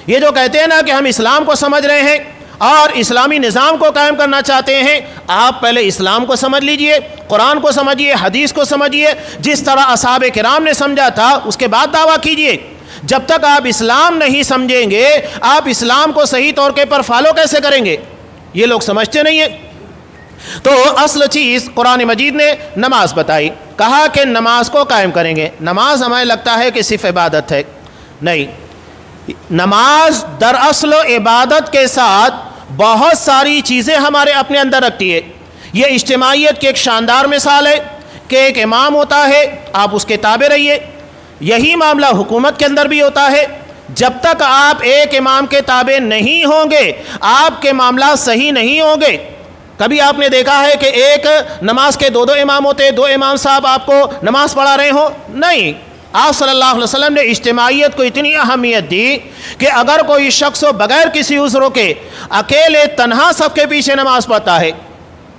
یہ جو کہتے ہیں نا کہ ہم اسلام کو سمجھ رہے ہیں اور اسلامی نظام کو قائم کرنا چاہتے ہیں، آپ پہلے اسلام کو سمجھ لیجئے، قرآن کو سمجھیے، حدیث کو سمجھیے، جس طرح اصحاب کرام نے سمجھا تھا اس کے بعد دعویٰ کیجئے۔ جب تک آپ اسلام نہیں سمجھیں گے، آپ اسلام کو صحیح طور کے پر فالو کیسے کریں گے؟ یہ لوگ سمجھتے نہیں ہیں۔ تو اصل چیز قرآن مجید نے نماز بتائی، کہا کہ نماز کو قائم کریں گے۔ نماز ہمیں لگتا ہے کہ صرف عبادت ہے، نہیں، نماز دراصل عبادت کے ساتھ بہت ساری چیزیں ہمارے اپنے اندر رکھتی ہے۔ یہ اجتماعیت کی ایک شاندار مثال ہے کہ ایک امام ہوتا ہے، آپ اس کے تابع رہیے۔ یہی معاملہ حکومت کے اندر بھی ہوتا ہے۔ جب تک آپ ایک امام کے تابع نہیں ہوں گے، آپ کے معاملات صحیح نہیں ہوں گے۔ کبھی آپ نے دیکھا ہے کہ ایک نماز کے دو امام ہوتے، دو امام صاحب آپ کو نماز پڑھا رہے ہوں؟ نہیں، آپ صلی اللہ علیہ وسلم نے اجتماعیت کو اتنی اہمیت دی کہ اگر کوئی شخص بغیر کسی عذر کے اکیلے تنہا صف کے پیچھے نماز پڑھتا ہے،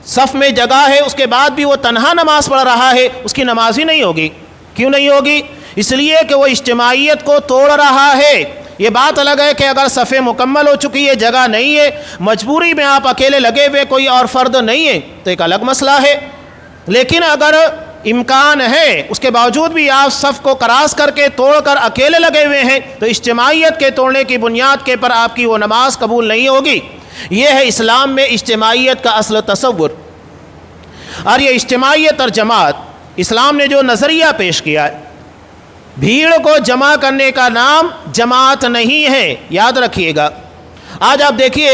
صف میں جگہ ہے، اس کے بعد بھی وہ تنہا نماز پڑھ رہا ہے، اس کی نماز ہی نہیں ہوگی۔ کیوں نہیں ہوگی؟ اس لیے کہ وہ اجتماعیت کو توڑ رہا ہے۔ یہ بات الگ ہے کہ اگر صفیں مکمل ہو چکی ہے، جگہ نہیں ہے، مجبوری میں آپ اکیلے لگے ہوئے، کوئی اور فرد نہیں ہے، تو ایک الگ مسئلہ ہے۔ لیکن اگر امکان ہے، اس کے باوجود بھی آپ صف کو کراس کر کے توڑ کر اکیلے لگے ہوئے ہیں، تو اجتماعیت کے توڑنے کی بنیاد کے پر آپ کی وہ نماز قبول نہیں ہوگی۔ یہ ہے اسلام میں اجتماعیت کا اصل تصور۔ اور یہ اجتماعیت اور جماعت، اسلام نے جو نظریہ پیش کیا ہے، بھیڑ کو جمع کرنے کا نام جماعت نہیں ہے، یاد رکھیے گا۔ آج آپ دیکھیے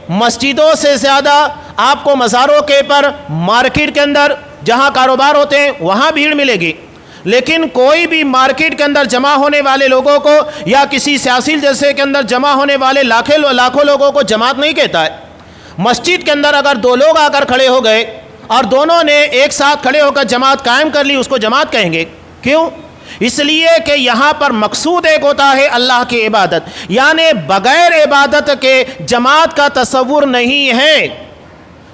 مسجدوں سے زیادہ آپ کو مزاروں کے پر، مارکیٹ کے اندر جہاں کاروبار ہوتے ہیں وہاں بھیڑ ملے گی، لیکن کوئی بھی مارکیٹ کے اندر جمع ہونے والے لوگوں کو یا کسی سیاسی جلسے کے اندر جمع ہونے والے لاکھوں لوگوں کو جماعت نہیں کہتا ہے۔ مسجد کے اندر اگر دو لوگ آ کر کھڑے ہو گئے اور دونوں نے ایک ساتھ کھڑے ہو کر جماعت قائم کر لی، اس کو جماعت کہیں گے۔ کیوں؟ اس لیے کہ یہاں پر مقصود ایک ہوتا ہے اللہ کی عبادت، یعنی بغیر عبادت کے جماعت کا تصور نہیں ہے۔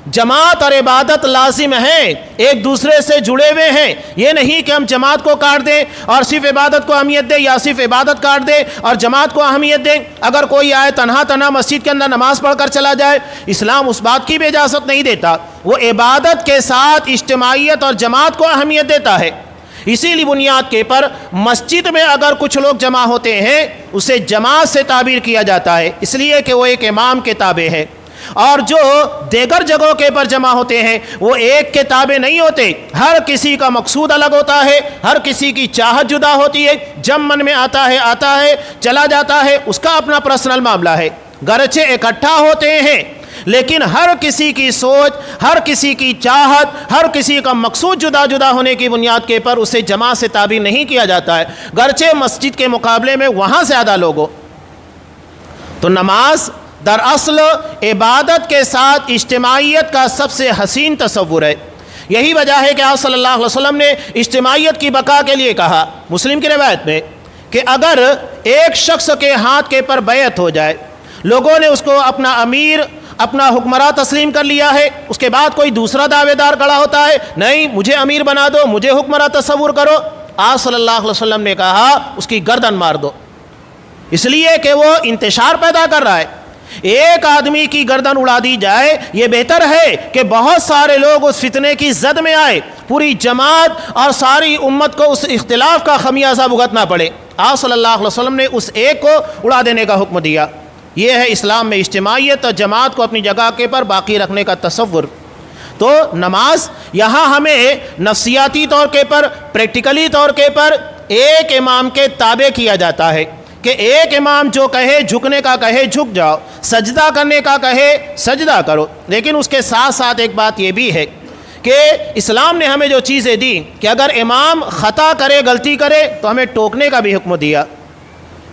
جماعت اور عبادت لازم ہے، ایک دوسرے سے جڑے ہوئے ہیں۔ یہ نہیں کہ ہم جماعت کو کاٹ دیں اور صرف عبادت کو اہمیت دیں، یا صرف عبادت کاٹ دیں اور جماعت کو اہمیت دیں۔ اگر کوئی آئے تنہا مسجد کے اندر نماز پڑھ کر چلا جائے، اسلام اس بات کی بھی اجازت نہیں دیتا، وہ عبادت کے ساتھ اجتماعیت اور جماعت کو اہمیت دیتا ہے۔ اسی لیے بنیاد کے پر مسجد میں اگر کچھ لوگ جمع ہوتے ہیں، اسے جماعت سے تعبیر کیا جاتا ہے، اس لیے کہ وہ ایک امام کے تابع ہے۔ اور جو دیگر جگہوں کے پر جمع ہوتے ہیں وہ ایک کے تابع نہیں ہوتے، ہر کسی کا مقصود الگ ہوتا ہے، ہر کسی کی چاہت جدا ہوتی ہے، جب من میں آتا ہے چلا جاتا ہے، اس کا اپنا پرسنل معاملہ ہے۔ گرچہ اکٹھا ہوتے ہیں لیکن ہر کسی کی سوچ، ہر کسی کی چاہت، ہر کسی کا مقصود جدا جدا ہونے کی بنیاد کے پر اسے جماعت سے تعبیر نہیں کیا جاتا ہے، گرچہ مسجد کے مقابلے میں وہاں زیادہ لوگ ہو۔ تو نماز دراصل عبادت کے ساتھ اجتماعیت کا سب سے حسین تصور ہے۔ یہی وجہ ہے کہ آپ صلی اللہ علیہ وسلم نے اجتماعیت کی بقا کے لیے کہا، مسلم کی روایت میں، کہ اگر ایک شخص کے ہاتھ کے پر بیعت ہو جائے، لوگوں نے اس کو اپنا امیر، اپنا حکمراں تسلیم کر لیا ہے، اس کے بعد کوئی دوسرا دعوے دار کھڑا ہوتا ہے، نہیں مجھے امیر بنا دو، مجھے حکمراں تصور کرو، آپ صلی اللہ علیہ وسلم نے کہا اس کی گردن مار دو، اس لیے کہ وہ انتشار پیدا کر رہا ہے۔ ایک آدمی کی گردن اڑا دی جائے، یہ بہتر ہے کہ بہت سارے لوگ اس فتنے کی زد میں آئے، پوری جماعت اور ساری امت کو اس اختلاف کا خمیازہ بھگتنا پڑے۔ آپ صلی اللہ علیہ وسلم نے اس ایک کو اڑا دینے کا حکم دیا۔ یہ ہے اسلام میں اجتماعیت اور جماعت کو اپنی جگہ کے پر باقی رکھنے کا تصور۔ تو نماز یہاں ہمیں نفسیاتی طور کے پر، پریکٹیکلی طور کے پر ایک امام کے تابع کیا جاتا ہے کہ ایک امام جو کہے جھکنے کا کہے جھک جاؤ، سجدہ کرنے کا کہے سجدہ کرو۔ لیکن اس کے ساتھ ساتھ ایک بات یہ بھی ہے کہ اسلام نے ہمیں جو چیزیں دی کہ اگر امام خطا کرے، غلطی کرے تو ہمیں ٹوکنے کا بھی حکم دیا۔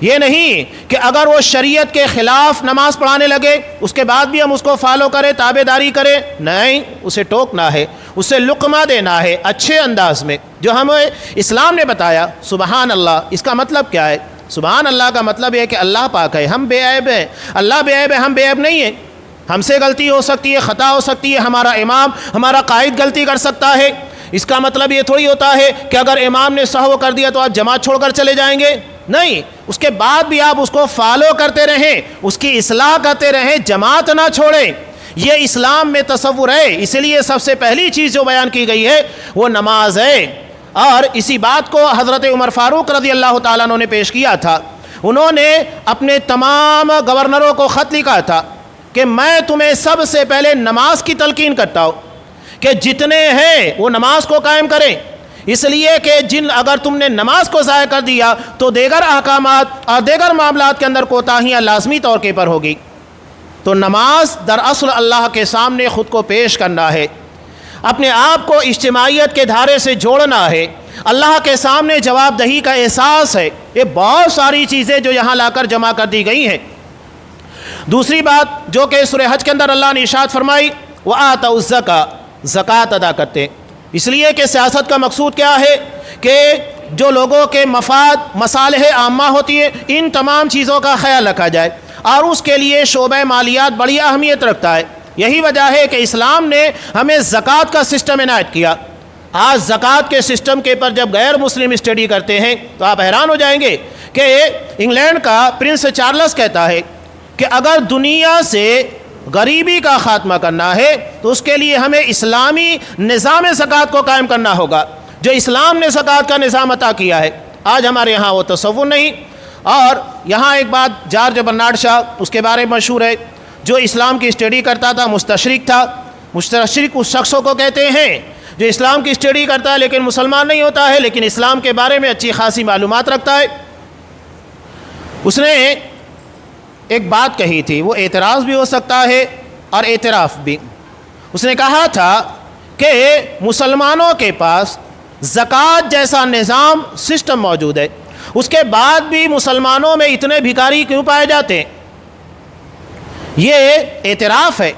یہ نہیں کہ اگر وہ شریعت کے خلاف نماز پڑھانے لگے اس کے بعد بھی ہم اس کو فالو کریں، تابع داری کریں، نہیں، اسے ٹوکنا ہے، اسے لقمہ دینا ہے اچھے انداز میں جو ہمیں اسلام نے بتایا۔ سبحان اللہ، اس کا مطلب کیا ہے؟ سبحان اللہ کا مطلب یہ ہے کہ اللہ پاک ہے، ہم بے عیب ہیں، اللہ بے عیب ہے، ہم بے عیب نہیں ہیں۔ ہم سے غلطی ہو سکتی ہے، خطا ہو سکتی ہے، ہمارا امام، ہمارا قائد غلطی کر سکتا ہے۔ اس کا مطلب یہ تھوڑی ہوتا ہے کہ اگر امام نے سہو کر دیا تو آپ جماعت چھوڑ کر چلے جائیں گے، نہیں، اس کے بعد بھی آپ اس کو فالو کرتے رہیں، اس کی اصلاح کرتے رہیں، جماعت نہ چھوڑیں۔ یہ اسلام میں تصور ہے، اس لیے سب سے پہلی چیز جو بیان کی گئی ہے وہ نماز ہے۔ اور اسی بات کو حضرت عمر فاروق رضی اللہ تعالیٰ عنہ نے پیش کیا تھا۔ انہوں نے اپنے تمام گورنروں کو خط لکھا تھا کہ میں تمہیں سب سے پہلے نماز کی تلقین کرتا ہوں کہ جتنے ہیں وہ نماز کو قائم کریں، اس لیے کہ اگر تم نے نماز کو ضائع کر دیا تو دیگر احکامات اور دیگر معاملات کے اندر کوتاہیاں لازمی طور کے پر ہوگی۔ تو نماز دراصل اللہ کے سامنے خود کو پیش کرنا ہے، اپنے آپ کو اجتماعیت کے دھارے سے جوڑنا ہے، اللہ کے سامنے جواب دہی کا احساس ہے۔ یہ بہت ساری چیزیں جو یہاں لا کر جمع کر دی گئی ہیں۔ دوسری بات جو کہ سورہ حج کے اندر اللہ نے ارشاد فرمائی، وآتوا الزکاۃ، زکوٰۃ ادا کرتے ہیں۔ اس لیے کہ سیاست کا مقصود کیا ہے کہ جو لوگوں کے مفاد مصالح عامہ ہوتی ہے ان تمام چیزوں کا خیال رکھا جائے، اور اس کے لیے شعبہ مالیات بڑی اہمیت رکھتا ہے۔ یہی وجہ ہے کہ اسلام نے ہمیں زکوٰۃ کا سسٹم عنایت کیا۔ آج زکوٰۃ کے سسٹم کے پر جب غیر مسلم اسٹڈی کرتے ہیں تو آپ حیران ہو جائیں گے کہ انگلینڈ کا پرنس چارلس کہتا ہے کہ اگر دنیا سے غریبی کا خاتمہ کرنا ہے تو اس کے لیے ہمیں اسلامی نظام زکوٰۃ کو قائم کرنا ہوگا، جو اسلام نے زکوٰۃ کا نظام عطا کیا ہے۔ آج ہمارے ہاں وہ تصور نہیں۔ اور یہاں ایک بات جارج برنارڈ شاہ اس کے بارے میں مشہور ہے، جو اسلام کی اسٹڈی کرتا تھا، مستشرق تھا۔ مستشرق اس شخصوں کو کہتے ہیں جو اسلام کی اسٹڈی کرتا ہے لیکن مسلمان نہیں ہوتا ہے، لیکن اسلام کے بارے میں اچھی خاصی معلومات رکھتا ہے۔ اس نے ایک بات کہی تھی، وہ اعتراض بھی ہو سکتا ہے اور اعتراف بھی۔ اس نے کہا تھا کہ مسلمانوں کے پاس زکوٰۃ جیسا نظام سسٹم موجود ہے، اس کے بعد بھی مسلمانوں میں اتنے بھکاری کیوں پائے جاتے ہیں؟ یہ اعتراف ہے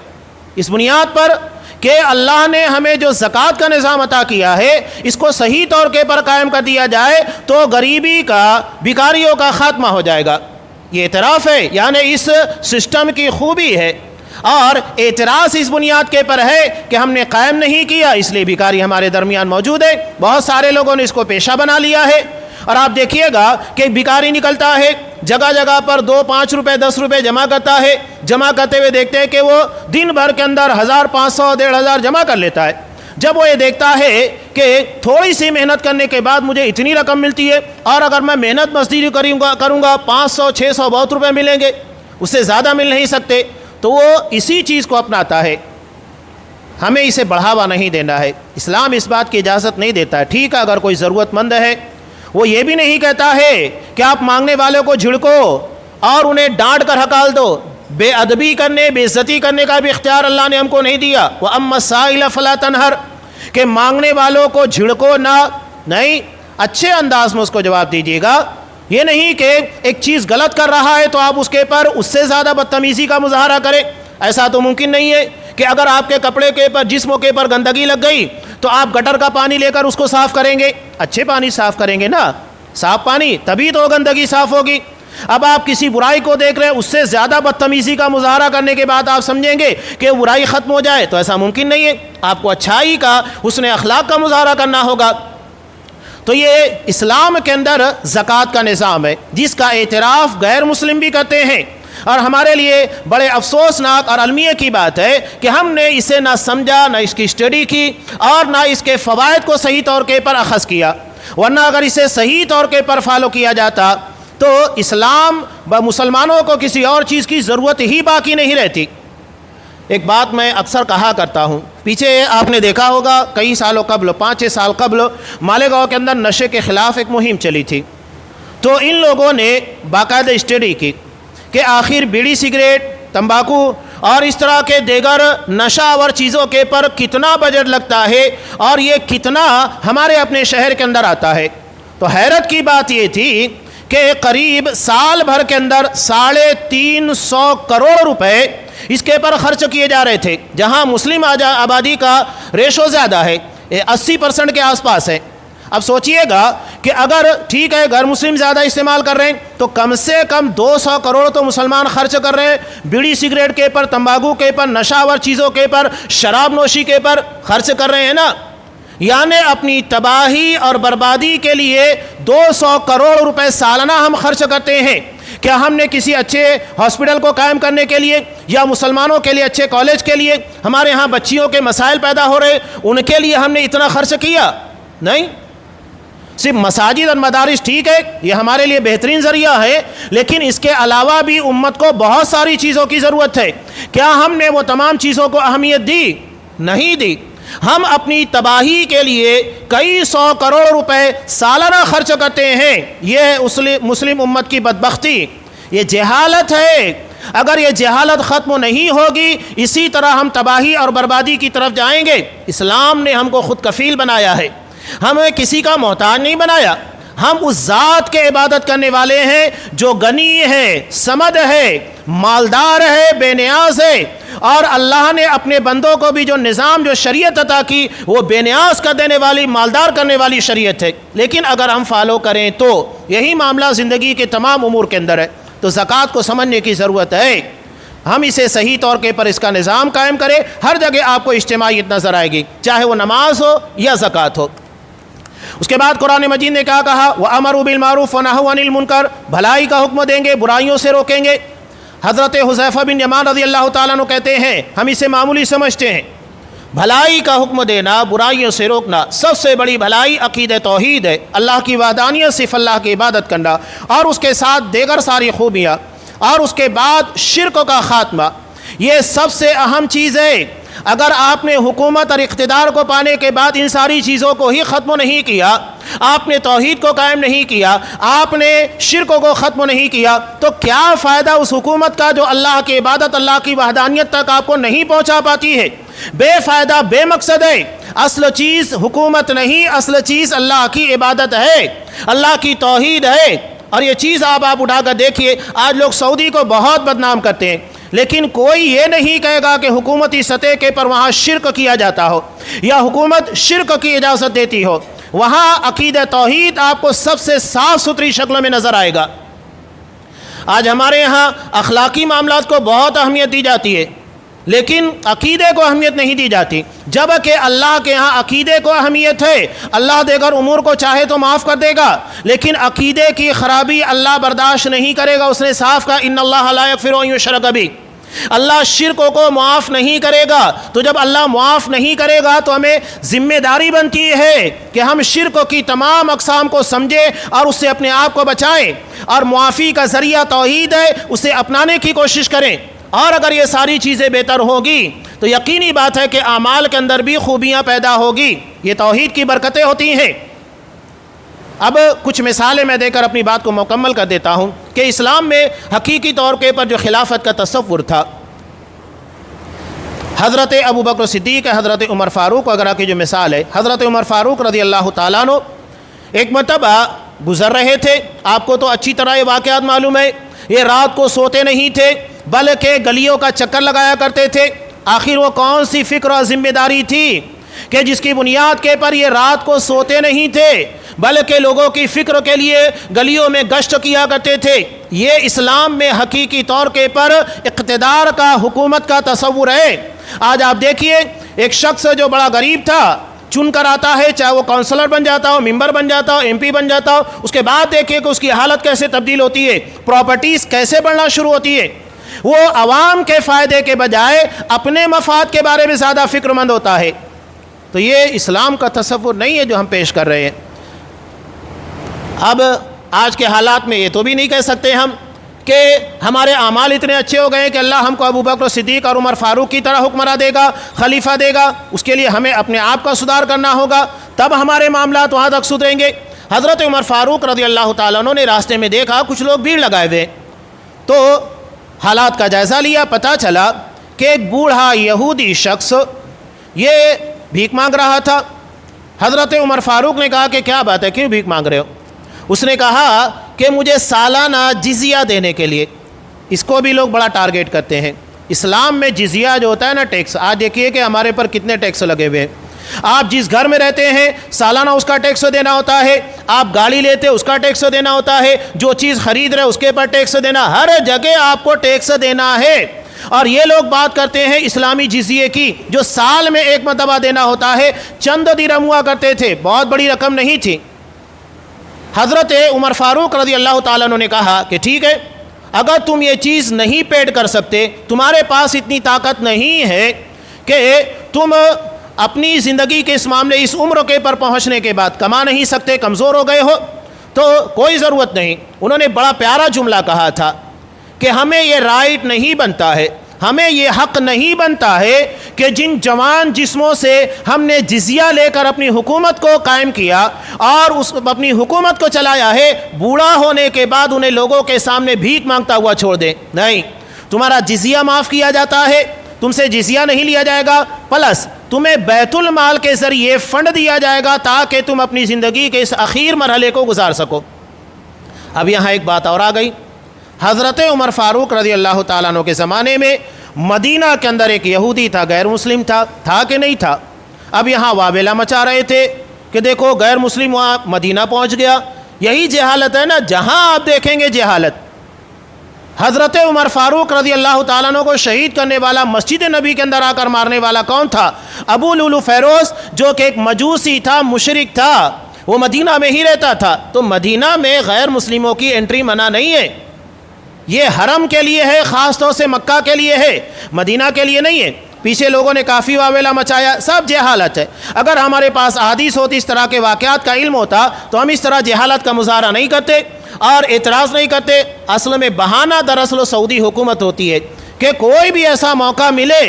اس بنیاد پر کہ اللہ نے ہمیں جو زکوٰۃ کا نظام عطا کیا ہے اس کو صحیح طور کے پر قائم کر دیا جائے تو غریبی کا، بھکاریوں کا خاتمہ ہو جائے گا۔ یہ اعتراف ہے، یعنی اس سسٹم کی خوبی ہے، اور اعتراض اس بنیاد کے پر ہے کہ ہم نے قائم نہیں کیا اس لیے بھکاری ہمارے درمیان موجود ہے۔ بہت سارے لوگوں نے اس کو پیشہ بنا لیا ہے، اور آپ دیکھیے گا کہ بھکاری نکلتا ہے جگہ جگہ پر 2 5 روپے 10 روپے جمع کرتا ہے، جمع کرتے ہوئے دیکھتے ہیں کہ وہ دن بھر کے اندر 1500 1500 جمع کر لیتا ہے۔ جب وہ یہ دیکھتا ہے کہ تھوڑی سی محنت کرنے کے بعد مجھے اتنی رقم ملتی ہے، اور اگر میں محنت مزدوری کروں گا 500 600 بہت روپے ملیں گے، اس سے زیادہ مل نہیں سکتے، تو وہ اسی چیز کو اپناتا ہے۔ ہمیں اسے بڑھاوا نہیں دینا ہے، اسلام اس بات کی اجازت نہیں دیتا ہے۔ ٹھیک ہے، اگر کوئی ضرورت مند ہے، وہ یہ بھی نہیں کہتا ہے کہ آپ مانگنے والوں کو جھڑکو اور انہیں ڈانٹ کر ہکال دو۔ بے ادبی کرنے، بے عزتی کرنے کا بھی اختیار اللہ نے ہم کو نہیں دیا۔ وَأَمَّا السَّائِلَ فَلَا تَنْهَرْ، کہ مانگنے والوں کو جھڑکو نہ، نہیں، اچھے انداز میں اس کو جواب دیجیے گا۔ یہ نہیں کہ ایک چیز غلط کر رہا ہے تو آپ اس کے پر اس سے زیادہ بدتمیزی کا مظاہرہ کریں، ایسا تو ممکن نہیں ہے کہ اگر آپ کے کپڑے کے پر، جس موقع پر گندگی لگ گئی تو آپ گٹر کا پانی لے کر اس کو صاف کریں گے، اچھے پانی صاف کریں گے نا، صاف پانی، تبھی تو گندگی صاف ہوگی۔ اب آپ کسی برائی کو دیکھ رہے ہیں، اس سے زیادہ بدتمیزی کا مظاہرہ کرنے کے بعد آپ سمجھیں گے کہ برائی ختم ہو جائے، تو ایسا ممکن نہیں ہے۔ آپ کو اچھائی کا، حسن اخلاق کا مظاہرہ کرنا ہوگا۔ تو یہ اسلام کے اندر زکوٰۃ کا نظام ہے جس کا اعتراف غیر مسلم بھی کرتے ہیں، اور ہمارے لیے بڑے افسوسناک اور المیہ کی بات ہے کہ ہم نے اسے نہ سمجھا، نہ اس کی اسٹڈی کی، اور نہ اس کے فوائد کو صحیح طور کے پر اخذ کیا۔ ورنہ اگر اسے صحیح طور کے پر فالو کیا جاتا تو اسلام مسلمانوں کو کسی اور چیز کی ضرورت ہی باقی نہیں رہتی۔ ایک بات میں اکثر کہا کرتا ہوں، پیچھے آپ نے دیکھا ہوگا کئی سالوں قبل، 5-6 سال قبل مالیگاؤں کے اندر نشے کے خلاف ایک مہم چلی تھی، تو ان لوگوں نے باقاعدہ اسٹڈی کی کہ آخر بیڑی، سگریٹ، تمباکو اور اس طرح کے دیگر نشہ آور چیزوں کے پر کتنا بجٹ لگتا ہے اور یہ کتنا ہمارے اپنے شہر کے اندر آتا ہے۔ تو حیرت کی بات یہ تھی کہ قریب سال بھر کے اندر 350 کروڑ روپے اس کے پر خرچ کیے جا رہے تھے، جہاں مسلم آبادی کا ریشو زیادہ ہے، 80% کے آس پاس ہے۔ اب سوچئے گا کہ اگر ٹھیک ہے غیر مسلم زیادہ استعمال کر رہے ہیں تو کم سے کم 200 کروڑ تو مسلمان خرچ کر رہے ہیں بیڑی سگریٹ کے پر، تمباکو کے پر، نشہ آور چیزوں کے پر، شراب نوشی کے پر خرچ کر رہے ہیں نا۔ یعنی اپنی تباہی اور بربادی کے لیے 200 کروڑ روپے سالانہ ہم خرچ کرتے ہیں۔ کیا ہم نے کسی اچھے ہاسپٹل کو قائم کرنے کے لیے یا مسلمانوں کے لیے اچھے کالج کے لیے، ہمارے ہاں بچیوں کے مسائل پیدا ہو رہے ان کے لیے ہم نے اتنا خرچ کیا؟ نہیں۔ صرف مساجد اور مدارس ٹھیک ہے، یہ ہمارے لیے بہترین ذریعہ ہے، لیکن اس کے علاوہ بھی امت کو بہت ساری چیزوں کی ضرورت ہے۔ کیا ہم نے وہ تمام چیزوں کو اہمیت دی؟ نہیں دی۔ ہم اپنی تباہی کے لیے کئی 100 کروڑ روپے سالانہ خرچ کرتے ہیں۔ یہ مسلم امت کی بدبختی، یہ جہالت ہے۔ اگر یہ جہالت ختم نہیں ہوگی اسی طرح ہم تباہی اور بربادی کی طرف جائیں گے۔ اسلام نے ہم کو خود کفیل بنایا ہے، ہمیں کسی کا محتاج نہیں بنایا۔ ہم اس ذات کے عبادت کرنے والے ہیں جو غنی ہے، صمد ہے، مالدار ہے، بے نیاز ہے، اور اللہ نے اپنے بندوں کو بھی جو نظام جو شریعت عطا کی وہ بے نیاز کر دینے والی مالدار کرنے والی شریعت ہے، لیکن اگر ہم فالو کریں تو یہی معاملہ زندگی کے تمام امور کے اندر ہے۔ تو زکوٰۃ کو سمجھنے کی ضرورت ہے، ہم اسے صحیح طور کے پر اس کا نظام قائم کریں۔ ہر جگہ آپ کو اجتماعیت نظر آئے گی، چاہے وہ نماز ہو یا زکوٰۃ ہو۔ اس کے بعد قرآن مجید نے کیا کہا؟ وَأَمَرُوا بِالْمَعْرُوفِ وَنَهَوْا عَنِ الْمُنكَرِ، بھلائی کا حکم دیں گے، برائیوں سے روکیں گے۔ حضرت حذیفہ بن یمان رضی اللہ تعالیٰ عنہ کہتے ہیں، ہم اسے معمولی سمجھتے ہیں، بھلائی کا حکم دینا، برائیوں سے روکنا، سب سے بڑی بھلائی عقیدہ توحید ہے، اللہ کی وحدانیت، صرف اللہ کی عبادت کرنا، اور اس کے ساتھ دیگر ساری خوبیاں، اور اس کے بعد شرک کا خاتمہ، یہ سب سے اہم چیز ہے۔ اگر آپ نے حکومت اور اقتدار کو پانے کے بعد ان ساری چیزوں کو ہی ختم نہیں کیا، آپ نے توحید کو قائم نہیں کیا، آپ نے شرک کو ختم نہیں کیا، تو کیا فائدہ اس حکومت کا جو اللہ کی عبادت، اللہ کی وحدانیت تک آپ کو نہیں پہنچا پاتی ہے؟ بے فائدہ، بے مقصد ہے۔ اصل چیز حکومت نہیں، اصل چیز اللہ کی عبادت ہے، اللہ کی توحید ہے۔ اور یہ چیز آپ اٹھا کر دیکھیے، آج لوگ سعودی کو بہت بدنام کرتے ہیں، لیکن کوئی یہ نہیں کہے گا کہ حکومتی سطح کے پر وہاں شرک کیا جاتا ہو یا حکومت شرک کی اجازت دیتی ہو۔ وہاں عقیدہ توحید آپ کو سب سے صاف ستھری شکلوں میں نظر آئے گا۔ آج ہمارے یہاں اخلاقی معاملات کو بہت اہمیت دی جاتی ہے، لیکن عقیدے کو اہمیت نہیں دی جاتی، جبکہ اللہ کے ہاں عقیدے کو اہمیت ہے۔ اللہ دیگر امور کو چاہے تو معاف کر دے گا، لیکن عقیدے کی خرابی اللہ برداشت نہیں کرے گا۔ اس نے صاف کہا، ان اللہ لا یغفر ان یشرک بہ، اللہ شرکوں کو معاف نہیں کرے گا۔ تو جب اللہ معاف نہیں کرے گا تو ہمیں ذمہ داری بنتی ہے کہ ہم شرک کی تمام اقسام کو سمجھیں اور اس سے اپنے آپ کو بچائیں، اور معافی کا ذریعہ توحید ہے، اسے اپنانے کی کوشش کریں۔ اور اگر یہ ساری چیزیں بہتر ہوگی تو یقینی بات ہے کہ اعمال کے اندر بھی خوبیاں پیدا ہوگی، یہ توحید کی برکتیں ہوتی ہیں۔ اب کچھ مثالیں میں دے کر اپنی بات کو مکمل کر دیتا ہوں کہ اسلام میں حقیقی طور کے پر جو خلافت کا تصور تھا، حضرت ابو بکر صدیق، حضرت عمر فاروق وغیرہ کی جو مثال ہے، حضرت عمر فاروق رضی اللہ تعالیٰ عنہ ایک مرتبہ گزر رہے تھے، آپ کو تو اچھی طرح یہ واقعات معلوم ہے، یہ رات کو سوتے نہیں تھے بلکہ گلیوں کا چکر لگایا کرتے تھے۔ آخر وہ کون سی فکر اور ذمہ داری تھی کہ جس کی بنیاد کے پر یہ رات کو سوتے نہیں تھے بلکہ لوگوں کی فکر کے لیے گلیوں میں گشت کیا کرتے تھے؟ یہ اسلام میں حقیقی طور کے پر اقتدار کا، حکومت کا تصور ہے۔ آج آپ دیکھیے، ایک شخص جو بڑا غریب تھا چن کر آتا ہے، چاہے وہ کونسلر بن جاتا ہو، ممبر بن جاتا ہو، ایم پی بن جاتا ہو، اس کے بعد دیکھیے کہ اس کی حالت کیسے تبدیل ہوتی ہے، پراپرٹیز کیسے بڑھنا شروع ہوتی ہے۔ وہ عوام کے فائدے کے بجائے اپنے مفاد کے بارے میں زیادہ فکر مند ہوتا ہے۔ تو یہ اسلام کا تصور نہیں ہے جو ہم پیش کر رہے ہیں۔ اب آج کے حالات میں یہ تو بھی نہیں کہہ سکتے ہم کہ ہمارے اعمال اتنے اچھے ہو گئے کہ اللہ ہم کو ابو بکر صدیق اور عمر فاروق کی طرح حکمراں دے گا، خلیفہ دے گا۔ اس کے لیے ہمیں اپنے آپ کا سدھار کرنا ہوگا، تب ہمارے معاملات وہاں تک سدھریں گے۔ حضرت عمر فاروق رضی اللہ تعالیٰ عنہ نے راستے میں دیکھا کچھ لوگ بھیڑ لگائے ہوئے، تو حالات کا جائزہ لیا، پتہ چلا کہ ایک بوڑھا یہودی شخص یہ بھیک مانگ رہا تھا۔ حضرت عمر فاروق نے کہا کہ کیا بات ہے، کیوں بھیک مانگ رہے ہو؟ اس نے کہا کہ مجھے سالانہ جزیہ دینے کے لیے۔ اس کو بھی لوگ بڑا ٹارگیٹ کرتے ہیں۔ اسلام میں جزیہ جو ہوتا ہے نا، ٹیکس، آج دیکھیے کہ ہمارے پر کتنے ٹیکس لگے ہوئے ہیں۔ آپ جس گھر میں رہتے ہیں سالانہ اس کا ٹیکس دینا ہوتا ہے، آپ گاڑی لیتے اس کا ٹیکس دینا ہوتا ہے، جو چیز خرید رہے اس کے پر ٹیکس دینا، ہر جگہ آپ کو ٹیکس دینا ہے۔ اور یہ لوگ بات کرتے ہیں اسلامی جزیے کی، جو سال میں ایک مرتبہ دینا ہوتا ہے، چند درہم ہوا کرتے تھے، بہت بڑی رقم نہیں تھی۔ حضرت عمر فاروق رضی اللہ تعالیٰ عنہ نے کہا کہ ٹھیک ہے، اگر تم یہ چیز نہیں پیڈ کر سکتے، تمہارے پاس اتنی طاقت نہیں ہے کہ تم اپنی زندگی کے اس معاملے، اس عمر کے پر پہنچنے کے بعد کما نہیں سکتے، کمزور ہو گئے ہو، تو کوئی ضرورت نہیں۔ انہوں نے بڑا پیارا جملہ کہا تھا کہ ہمیں یہ رائٹ نہیں بنتا ہے، ہمیں یہ حق نہیں بنتا ہے کہ جن جوان جسموں سے ہم نے جزیہ لے کر اپنی حکومت کو قائم کیا اور اپنی حکومت کو چلایا ہے، بوڑھا ہونے کے بعد انہیں لوگوں کے سامنے بھیک مانگتا ہوا چھوڑ دیں۔ نہیں، تمہارا جزیہ معاف کیا جاتا ہے، تم سے جزیہ نہیں لیا جائے گا، پلس تمہیں بیت المال کے ذریعے فنڈ دیا جائے گا تاکہ تم اپنی زندگی کے اس اخیر مرحلے کو گزار سکو۔ اب یہاں ایک بات اور آ گئی، حضرت عمر فاروق رضی اللہ تعالیٰ عنہ کے زمانے میں مدینہ کے اندر ایک یہودی تھا، غیر مسلم تھا کہ نہیں تھا؟ اب یہاں واویلا مچا رہے تھے کہ دیکھو غیر مسلم وہاں مدینہ پہنچ گیا۔ یہی جہالت ہے نا، جہاں آپ دیکھیں گے جہالت۔ حضرت عمر فاروق رضی اللہ تعالیٰ عنہ کو شہید کرنے والا، مسجد نبی کے اندر آ کر مارنے والا کون تھا؟ ابو لولو فیروز، جو کہ ایک مجوسی تھا، مشرک تھا، وہ مدینہ میں ہی رہتا تھا۔ تو مدینہ میں غیر مسلموں کی انٹری منع نہیں ہے، یہ حرم کے لیے ہے، خاص طور سے مکہ کے لیے ہے، مدینہ کے لیے نہیں ہے۔ پیچھے لوگوں نے کافی واویلا مچایا، سب جہالت ہے۔ اگر ہمارے پاس احادیث ہوتی، اس طرح کے واقعات کا علم ہوتا، تو ہم اس طرح جہالت کا مظاہرہ نہیں کرتے اور اعتراض نہیں کرتے۔ اصل میں بہانہ دراصل سعودی حکومت ہوتی ہے کہ کوئی بھی ایسا موقع ملے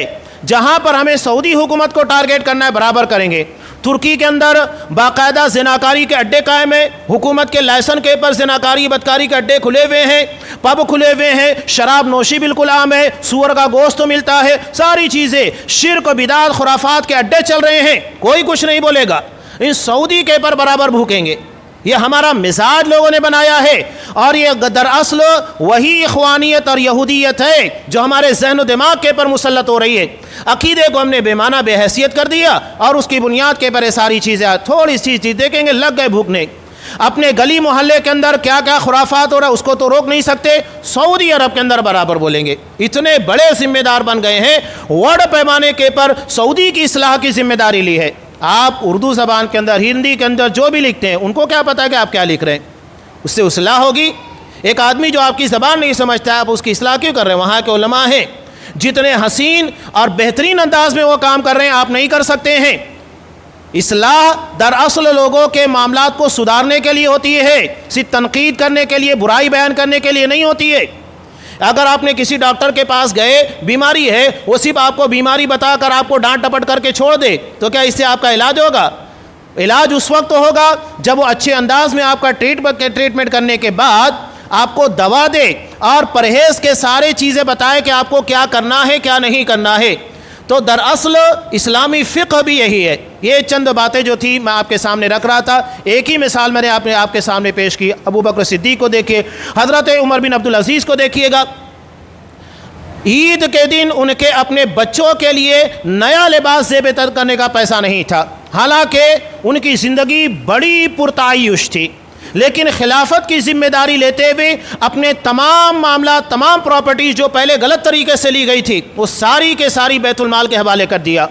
جہاں پر ہمیں سعودی حکومت کو ٹارگیٹ کرنا ہے، برابر کریں گے۔ ترکی کے اندر باقاعدہ زناکاری کے اڈے قائم ہیں، حکومت کے لائسن کے پر زناکاری بدکاری کے اڈے کھلے ہوئے ہیں، پب کھلے ہوئے ہیں، شراب نوشی بالکل عام ہے، سور کا گوشت ملتا ہے، ساری چیزیں، شرک و بدعت خرافات کے اڈے چل رہے ہیں، کوئی کچھ نہیں بولے گا۔ ان سعودی کے پر برابر بھوکیں گے۔ یہ ہمارا مزاج لوگوں نے بنایا ہے، اور یہ دراصل وہی اخوانیت اور یہودیت ہے جو ہمارے ذہن و دماغ کے پر مسلط ہو رہی ہے۔ عقیدے کو ہم نے بے معنی بے حیثیت کر دیا، اور اس کی بنیاد کے پر یہ ساری چیزیں تھوڑی سی چیز دیکھیں گے لگ گئے بھوکنے۔ اپنے گلی محلے کے اندر کیا کیا خرافات ہو رہا ہے اس کو تو روک نہیں سکتے، سعودی عرب کے اندر برابر بولیں گے۔ اتنے بڑے ذمہ دار بن گئے ہیں، ورلڈ پیمانے کے پر سعودی کی اصلاح کی ذمہ داری لی ہے۔ آپ اردو زبان کے اندر، ہندی کے اندر جو بھی لکھتے ہیں، ان کو کیا پتہ ہے کہ آپ کیا لکھ رہے ہیں؟ اس سے اصلاح ہوگی۔ ایک آدمی جو آپ کی زبان نہیں سمجھتا ہے، آپ اس کی اصلاح کیوں کر رہے ہیں؟ وہاں کے علماء ہیں، جتنے حسین اور بہترین انداز میں وہ کام کر رہے ہیں، آپ نہیں کر سکتے ہیں۔ اصلاح دراصل لوگوں کے معاملات کو سدھارنے کے لیے ہوتی ہے، صرف تنقید کرنے کے لیے، برائی بیان کرنے کے لیے نہیں ہوتی ہے۔ اگر آپ نے کسی ڈاکٹر کے پاس گئے، بیماری ہے، وہ صرف آپ کو بیماری بتا کر آپ کو ڈانٹ ٹپٹ کر کے چھوڑ دے، تو کیا اس سے آپ کا علاج ہوگا؟ علاج اس وقت ہوگا جب وہ اچھے انداز میں آپ کا ٹریٹمنٹ کرنے کے بعد آپ کو دوا دے اور پرہیز کے سارے چیزیں بتائے کہ آپ کو کیا کرنا ہے، کیا نہیں کرنا ہے۔ تو دراصل اسلامی فقہ بھی یہی ہے۔ یہ چند باتیں جو تھی میں آپ کے سامنے رکھ رہا تھا، ایک ہی مثال میں نے آپ کے سامنے پیش کی۔ ابو بکر صدیق کو دیکھیے، حضرت عمر بن عبدالعزیز کو دیکھیے گا، عید کے دن ان کے اپنے بچوں کے لیے نیا لباس زیب تر کرنے کا پیسہ نہیں تھا، حالانکہ ان کی زندگی بڑی پرتعیش تھی، لیکن خلافت کی ذمہ داری لیتے ہوئے اپنے تمام معاملات، تمام پراپرٹیز جو پہلے غلط طریقے سے لی گئی تھی، وہ ساری کے ساری بیت المال کے حوالے کر دیا۔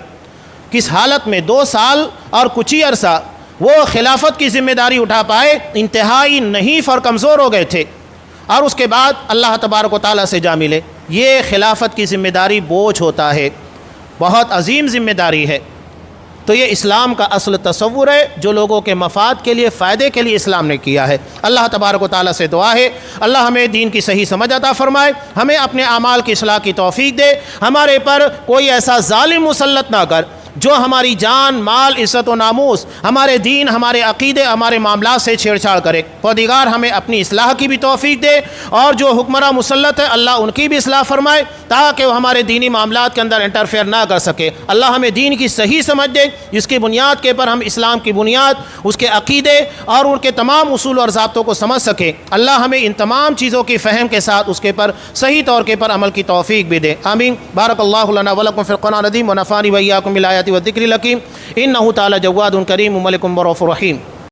کس حالت میں 2 سال اور کچھ ہی عرصہ وہ خلافت کی ذمہ داری اٹھا پائے، انتہائی نحیف اور کمزور ہو گئے تھے، اور اس کے بعد اللہ تبارک و تعالیٰ سے جا ملے۔ یہ خلافت کی ذمہ داری بوجھ ہوتا ہے، بہت عظیم ذمہ داری ہے۔ تو یہ اسلام کا اصل تصور ہے جو لوگوں کے مفاد کے لیے، فائدے کے لیے اسلام نے کیا ہے۔ اللہ تبارک و تعالیٰ سے دعا ہے اللہ ہمیں دین کی صحیح سمجھ عطا فرمائے، ہمیں اپنے اعمال کی اصلاح کی توفیق دے، ہمارے پر کوئی ایسا ظالم مسلط نہ کر جو ہماری جان، مال، عزت و ناموس، ہمارے دین، ہمارے عقیدے، ہمارے معاملات سے چھیڑ چھاڑ کرے۔ پروردگار ہمیں اپنی اصلاح کی بھی توفیق دے، اور جو حکمراں مسلط ہے اللہ ان کی بھی اصلاح فرمائے تاکہ وہ ہمارے دینی معاملات کے اندر انٹرفیئر نہ کر سکے۔ اللہ ہمیں دین کی صحیح سمجھ دے، جس کی بنیاد کے پر ہم اسلام کی بنیاد، اس کے عقیدے اور ان کے تمام اصول اور ضابطوں کو سمجھ سکیں۔ اللہ ہمیں ان تمام چیزوں کی فہم کے ساتھ اس کے پر صحیح طور کے پر عمل کی توفیق بھی دے، آمین۔ بارک اللہ لنا ولکم فی القرآن العظیم ونفعنی وإیاکم بالآیات والذکر الحکیم، انہ تعالی جواد کریم ملک رؤوف رحیم۔